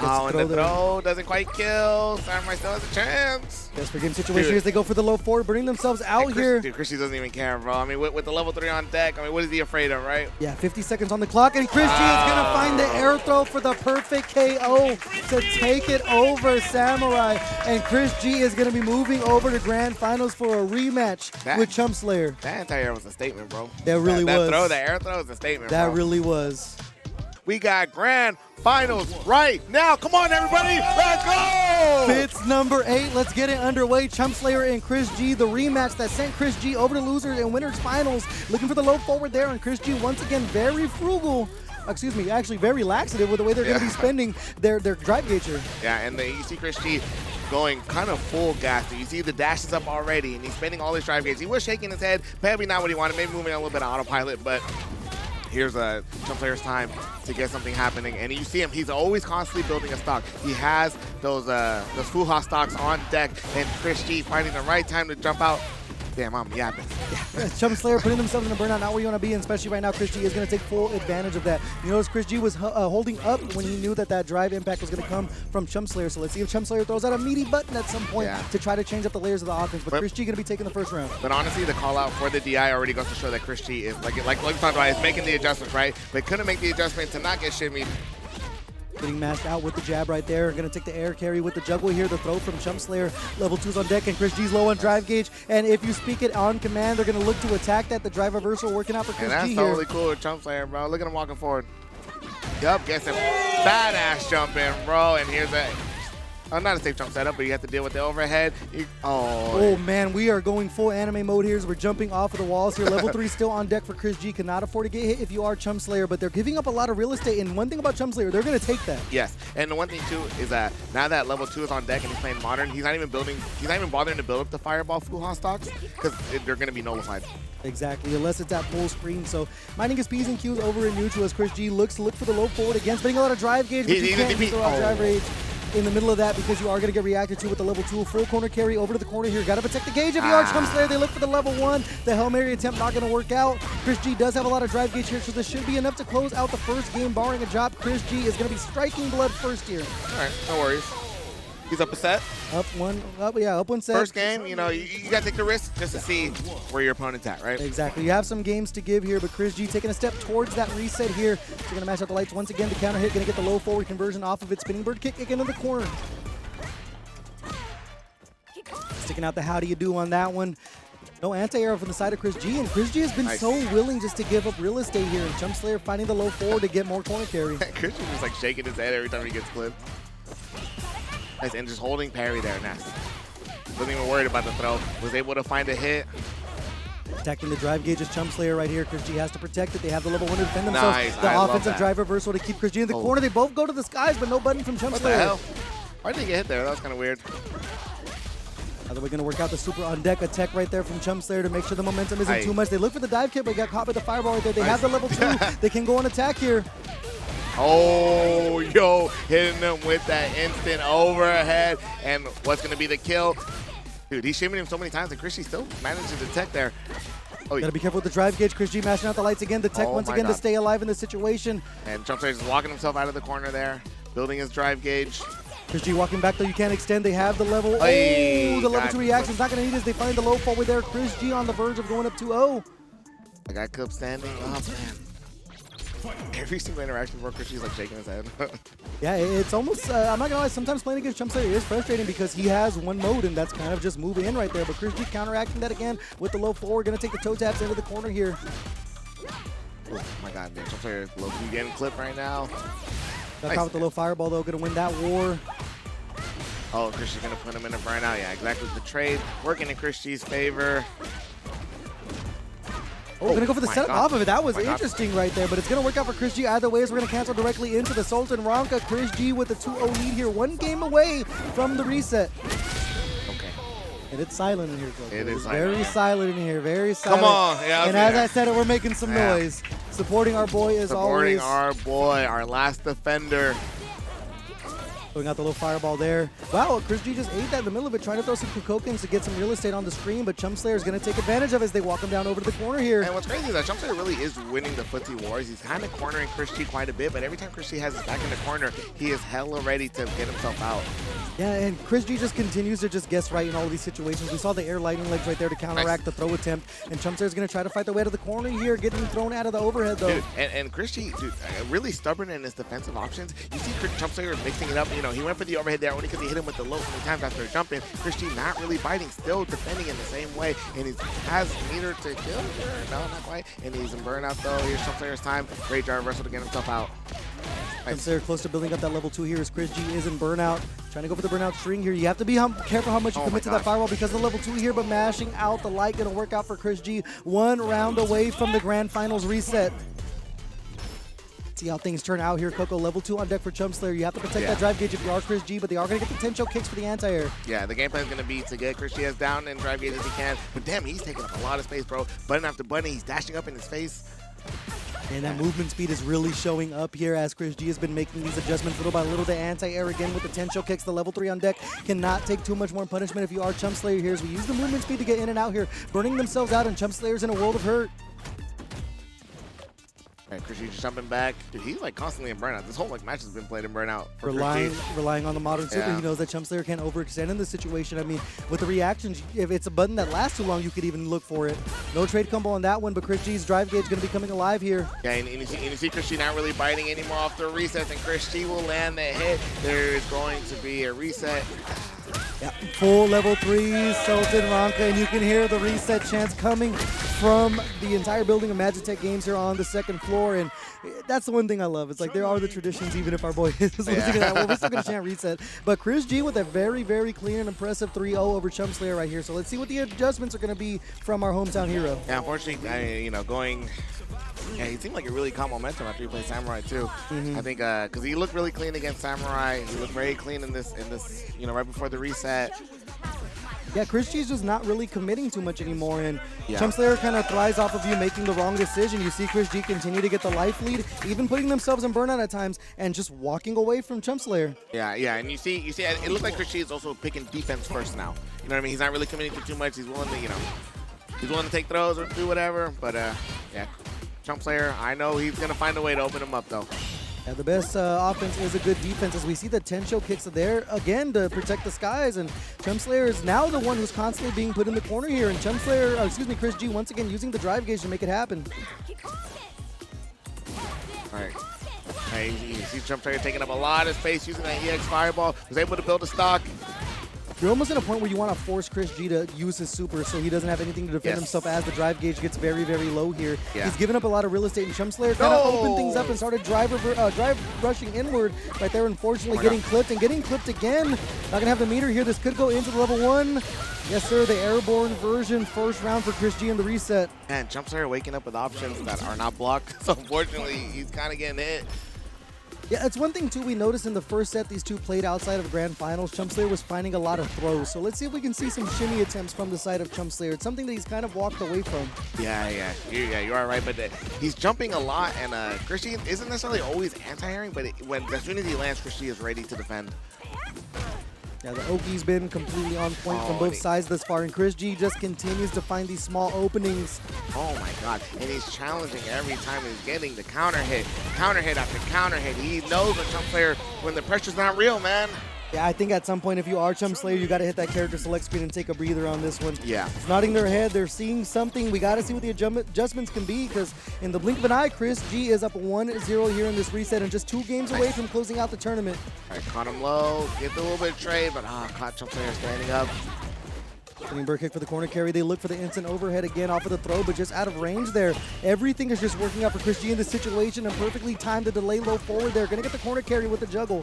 Oh, and the throw doesn't quite kill. Samurai still has a chance. Yes, for game situation as they go for the low forward, burning themselves out here. Dude, ChrisG doesn't even care, bro. I mean, with the level 3 on deck, I mean, what is he afraid of, right? Yeah, 50 seconds on the clock, and ChrisG is going to find the air throw for the perfect KO to take it over Samurai. And ChrisG is going to be moving over to Grand Finals for a rematch with chumpslayer. That entire was a statement, bro. That really was. That air throw is a statement, That bro. really was. We got Grand Finals right now. Come on, everybody. Let's go! FITS number 8. Let's get it underway. chumpslayer and ChrisG, the rematch that sent ChrisG over to losers and winners finals. Looking for the low forward there, and ChrisG once again very frugal. Excuse me, actually very laxative with the way they're going to be spending their drive gauge here. Yeah, and you see ChrisG going kind of full gas. You see the dash is up already, and he's spending all his drive gauge. He was shaking his head, maybe not what he wanted, maybe moving a little bit of autopilot, but here's a chumpslayer's time to get something happening. And you see him, he's always constantly building a stock. He has those Fuha stocks on deck, and ChrisG finding the right time to jump out. Damn, I'm yapping. chumpslayer putting themselves in a burnout, not where you want to be, and especially right now, ChrisG is going to take full advantage of that. You notice ChrisG was holding up when he knew that drive impact was going to come from chumpslayer. So let's see if chumpslayer throws out a meaty button at some point to try to change up the layers of the offense. But ChrisG going to be taking the first round. But honestly, the call out for the DI already goes to show that ChrisG is like we talked about, is making the adjustments, right? But couldn't make the adjustment to not get shimmied. Getting mashed out with the jab right there. Going to take the air carry with the juggle here. The throw from chumpslayer. Level 2's on deck, and ChrisG's low on drive gauge. And if you speak it on command, they're going to look to attack that. The drive reversal working out for ChrisG here. And that's totally cool with chumpslayer, bro. Look at him walking forward. Yup, gets him badass jump in, bro. And here's a... not a safe jump setup, but you have to deal with the overhead. Oh, man, we are going full anime mode here as we're jumping off of the walls here. Level 3 still on deck for ChrisG. Cannot afford to get hit if you are chumpslayer, but they're giving up a lot of real estate. And one thing about chumpslayer, they're going to take that. Yes, and the one thing, too, is that now that level 2 is on deck and he's playing modern, he's not even bothering to build up the fireball Fuha stocks because they're going to be nullified. Exactly, unless it's at full screen. So minding his P's and Q's over in neutral as ChrisG looks to look for the low forward again, spending a lot of drive gauge, but you can't throw out drive rage in the middle of that because you are going to get reacted to with the level 2 full corner carry over to the corner here. Got to protect the gauge if you are chumpslayer. They look for the level 1. The Hail Mary attempt not going to work out. ChrisG does have a lot of drive gauge here, so this should be enough to close out the first game, barring a drop. ChrisG is going to be striking blood first here. All right, no worries. He's up a set. Up one set. First game, you got to take the risk just to see where your opponent's at, right? Exactly. You have some games to give here, but ChrisG taking a step towards that reset here. So you're going to mash out the lights once again. The counter hit, going to get the low forward conversion off of it. Spinning bird kick again to the corner. Sticking out the how do you do on that one. No anti-air from the side of ChrisG, and ChrisG has been so willing just to give up real estate here. And chumpslayer finding the low forward to get more corner carry. ChrisG just like shaking his head every time he gets clipped. Nice, and just holding parry there, nasty. Wasn't even worried about the throw. Was able to find a hit. Attacking the drive gauge is chumpslayer right here. ChrisG has to protect it. They have the level 1 to defend themselves. Nice. The offensive drive reversal to keep ChrisG in the corner. They both go to the skies, but no button from chumpslayer. What the hell? Why did he get hit there? That was kind of weird. Either we're going to work out the super on deck attack right there from chumpslayer to make sure the momentum isn't too much. They look for the dive kick, but got caught by the fireball right there. They have the level 2. They can go on attack here. Oh, yo, hitting them with that instant overhead. And what's going to be the kill? Dude, he's shimming him so many times, and ChrisG still managed to detect there. Oh, gotta be careful with the drive gauge. ChrisG mashing out the lights again. The tech once again to stay alive in the situation. And chumpslayer is walking himself out of the corner there, building his drive gauge. ChrisG walking back though, you can't extend. They have the level. Hey, the level 2 reaction is not gonna need as they find the low forward there. ChrisG on the verge of going up 2-0. I got Cup standing. Oh man. Every single interaction before ChrisG's like shaking his head. Yeah, it's almost, I'm not gonna lie, sometimes playing against chumpslayer is frustrating because he has one mode and that's kind of just moving in right there. But ChrisG counteracting that again with the low forward, gonna take the toe taps into the corner here. Oh my god, man. chumpslayer low-key getting clipped right now. Got caught with the low fireball though, gonna win that war. Oh, ChrisG's gonna put him in a burnout. Yeah, exactly. The trade working in ChrisG's favor. Oh, gonna go for the setup off of it. That was interesting right there, but it's gonna work out for ChrisG either way as we're gonna cancel directly into the Sultan Ranka. ChrisG with a 2-0 lead here, 1 game away from the reset. Okay. And it's silent in here, Coco. It is very silent in here, very silent. Come on. Yeah, and as I said it, we're making some noise. Supporting our boy as always. Supporting our boy, our last defender. Going out the little fireball there. Wow, ChrisG just ate that in the middle of it, trying to throw some Kukokins to get some real estate on the screen, but chumpslayer is going to take advantage of it as they walk him down over to the corner here. And what's crazy is that chumpslayer really is winning the FITS VOD wars. He's kind of cornering ChrisG quite a bit, but every time ChrisG has his back in the corner, he is hella ready to get himself out. Yeah, and ChrisG just continues to just guess right in all of these situations. We saw the air lightning legs right there to counteract the throw attempt, and chumpslayer is going to try to fight the way out of the corner here, getting thrown out of the overhead though. Dude, and ChrisG, dude, really stubborn in his defensive options. You see chumpslayer mixing it up. You know, he went for the overhead there only because he hit him with the low so many times after jumping. ChrisG not really biting, still defending in the same way, and he has meter to kill. Sure, no, not quite. And he's in burnout though. Here's chumpslayer's time. Great drive reversal to get himself out. Chumpslayer close to building up that level 2 here as ChrisG is in burnout. Trying to go for the burnout string here. You have to be careful how much you commit to that firewall because of level 2 here, but mashing out the light gonna work out for ChrisG. 1 round away from the grand finals reset. See how things turn out here, Coco. Level 2 on deck for chumpslayer. You have to protect that drive gauge if you are ChrisG, but they are going to get the Tencho kicks for the anti-air. Yeah, the game plan is going to be to get ChrisG as down and drive gauge as he can. But damn, he's taking up a lot of space, bro. Button after button, he's dashing up in his face. And that movement speed is really showing up here as ChrisG has been making these adjustments little by little. The anti-air again with the Tencho kicks. The level 3 on deck cannot take too much more punishment if you are chumpslayer here as we use the movement speed to get in and out here, burning themselves out, and chumpslayer's in a world of hurt. And ChrisG just jumping back. Dude, he's like constantly in burnout. This whole like match has been played in burnout. For relying on the modern super. He knows that chumpslayer can't overextend in this situation. I mean, with the reactions, if it's a button that lasts too long, you could even look for it. No trade combo on that one, but ChrisG's drive gauge going to be coming alive here. Yeah, and you see ChrisG not really biting anymore off the resets, and ChrisG will land the hit. There's going to be a reset. Yeah, full level 3 Sultan Ranka, and you can hear the reset chants coming from the entire building of Magitek Games here on the 2nd floor, and that's the one thing I love. It's like there are the traditions, even if our boy is losing that one, we're still going to chant reset. But ChrisG with a very, very clean and impressive 3-0 over chumpslayer right here. So let's see what the adjustments are going to be from our hometown hero. Yeah, unfortunately, going... Yeah, he seemed like a really calm momentum after he played Samurai too. I think because he looked really clean against Samurai. He looked very clean in this, right before the reset. Yeah, ChrisG's just not really committing too much anymore, and chumpslayer kind of thrives off of you making the wrong decision. You see ChrisG continue to get the life lead, even putting themselves in burnout at times, and just walking away from chumpslayer. Yeah, and you see, it looks like ChrisG is also picking defense first now. You know what I mean? He's not really committing to too much. He's willing to, he's willing to take throws or do whatever. But yeah, chumpslayer, I know he's gonna find a way to open him up though. Yeah, the best offense is a good defense as we see the Tencho kicks there again to protect the skies, and chumpslayer is now the one who's constantly being put in the corner here, and ChrisG once again using the drive gauge to make it happen. All right. Hey, you see chumpslayer taking up a lot of space using that EX fireball. Was able to build a stock. You're almost at a point where you want to force ChrisG to use his super so he doesn't have anything to defend himself as the drive gauge gets very, very low here. He's given up a lot of real estate, and chumpslayer kind of opened things up and started drive rushing inward right there, unfortunately getting clipped and getting clipped again. Not going to have the meter here. This could go into the level 1. Yes, sir, the airborne version, first round for ChrisG in the reset. And chumpslayer waking up with options that are not blocked, so unfortunately he's kind of getting hit. Yeah, it's one thing, too, we noticed in the first set these two played outside of Grand Finals. chumpslayer was finding a lot of throws. So let's see if we can see some shimmy attempts from the side of chumpslayer. It's something that he's kind of walked away from. Yeah, you are right. But he's jumping a lot, and ChrisG isn't necessarily always anti-airing, but as soon as he lands, ChrisG is ready to defend. Yeah, the Oki's been completely on point from both sides thus far, and ChrisG just continues to find these small openings. Oh my God, and he's challenging every time he's getting the counter hit after counter hit. He knows the chumpslayer when the pressure's not real, man. Yeah, I think at some point, if you are chumpslayer, you got to hit that character select screen and take a breather on this one. Yeah. It's nodding their head. They're seeing something. We got to see what the adjustments can be, because in the blink of an eye, ChrisG is up 1-0 here in this reset and just 2 games away from closing out the tournament. All right, caught him low, get a little bit of trade, but caught chumpslayer standing up. Getting bird kick for the corner carry. They look for the instant overhead again off of the throw, but just out of range there. Everything is just working out for ChrisG in this situation, and perfectly timed the delay low forward there. Going to get the corner carry with the juggle.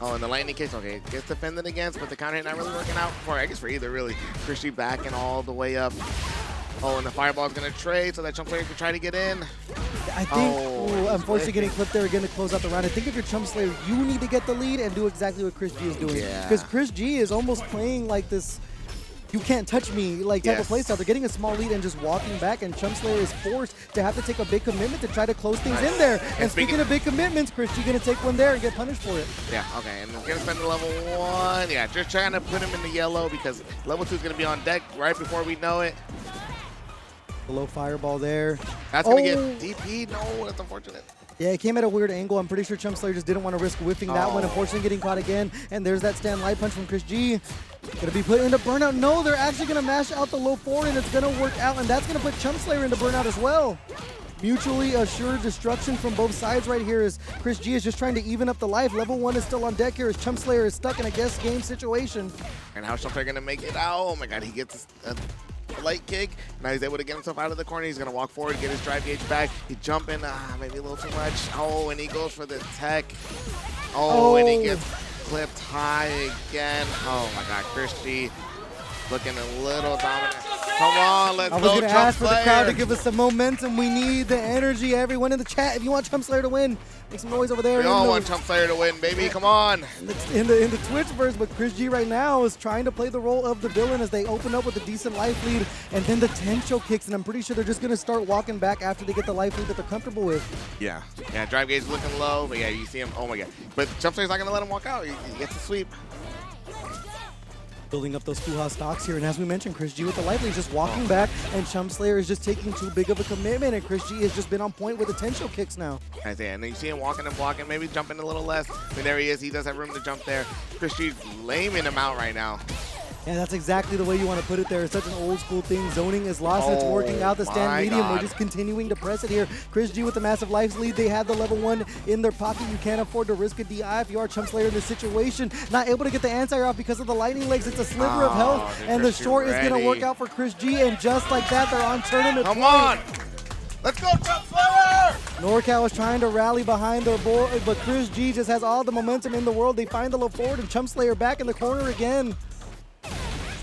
Oh, and the lightning kicks, okay, gets defended against, but the counter hit not really working out I guess for either, really. ChrisG backing all the way up. Oh, and the fireball's going to trade so that chumpslayer can try to get in. I think, unfortunately, getting clipped there again to close out the round. I think if you're chumpslayer, you need to get the lead and do exactly what ChrisG is doing. Because ChrisG is almost playing like this you can't touch me like type of playstyle. They're getting a small lead and just walking back, and chumpslayer is forced to have to take a big commitment to try to close things in there. And speaking of big commitments, ChrisG gonna take one there and get punished for it. Yeah, okay, and he's gonna spend the level 1. Yeah, just trying to put him in the yellow because level 2 is gonna be on deck right before we know it. The low fireball there. That's gonna get DP. No, that's unfortunate. Yeah, it came at a weird angle. I'm pretty sure chumpslayer just didn't want to risk whiffing that one. Unfortunately, getting caught again. And there's that stand light punch from ChrisG. Gonna be put into burnout. No, they're actually gonna mash out the low 4, and it's gonna work out. And that's gonna put chumpslayer into burnout as well. Mutually assured destruction from both sides right here as ChrisG is just trying to even up the life. Level 1 is still on deck here as chumpslayer is stuck in a guess game situation. And how's chumpslayer gonna make it out? Oh my God, he gets a light kick. Now he's able to get himself out of the corner. He's going to walk forward, get his drive gauge back. He jump in, maybe a little too much. Oh, and he goes for the tech. And he gets clipped high again. Oh my God, ChrisG looking a little dominant. Come on, let's go, I was going to ask for the crowd to give us some momentum. We need the energy. Everyone in the chat, if you want chumpslayer to win, make some noise over there. We all want chumpslayer to win, baby. Come on. In the Twitchverse, but ChrisG right now is trying to play the role of the villain as they open up with a decent life lead, and then the Tensei kicks, and I'm pretty sure they're just going to start walking back after they get the life lead that they're comfortable with. Yeah, drive gauge looking low, but yeah, you see him. Oh my God. But chumpslayer's not going to let him walk out. He gets the sweep. Building up those Fuha stocks here, and as we mentioned, ChrisG with the life lead is just walking back, and chumpslayer is just taking too big of a commitment, and ChrisG has just been on point with the Tensei kicks now. I see, and then you see him walking and blocking, maybe jumping a little less, but there he is. He does have room to jump there. ChrisG's laming him out right now. Yeah, that's exactly the way you want to put it there. It's such an old school thing. Zoning is lost, and it's working out the stand medium. We're just continuing to press it here. ChrisG with the massive life lead. They have the level 1 in their pocket. You can't afford to risk a DI if you are chumpslayer in this situation. Not able to get the anti off because of the lightning legs. It's a sliver of health, and the short is going to work out for ChrisG, and just like that, they're on tournament Come on! Let's go, chumpslayer! NorCal is trying to rally behind their board, but ChrisG just has all the momentum in the world. They find the low forward, and chumpslayer back in the corner again.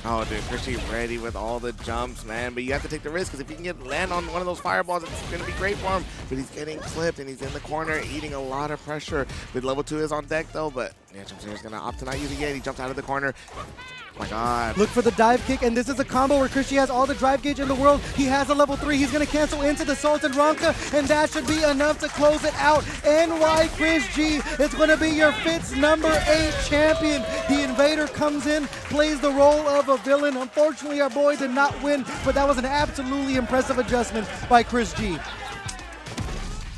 Oh, dude, ChrisG ready with all the jumps, man. But you have to take the risk, because if you can land on one of those fireballs, it's going to be great for him. But he's getting clipped, and he's in the corner, eating a lot of pressure. But level 2 is on deck, though. But yeah, chumpslayer's going to opt to not use it yet. He jumps out of the corner. Oh my God. Look for the dive kick, and this is a combo where ChrisG has all the drive gauge in the world. He has a level 3. He's going to cancel into the Sultan Ranka, and that should be enough to close it out. NYChrisG is going to be your FITS #8 champion. The Invader comes in, plays the role of a villain. Unfortunately, our boy did not win, but that was an absolutely impressive adjustment by ChrisG.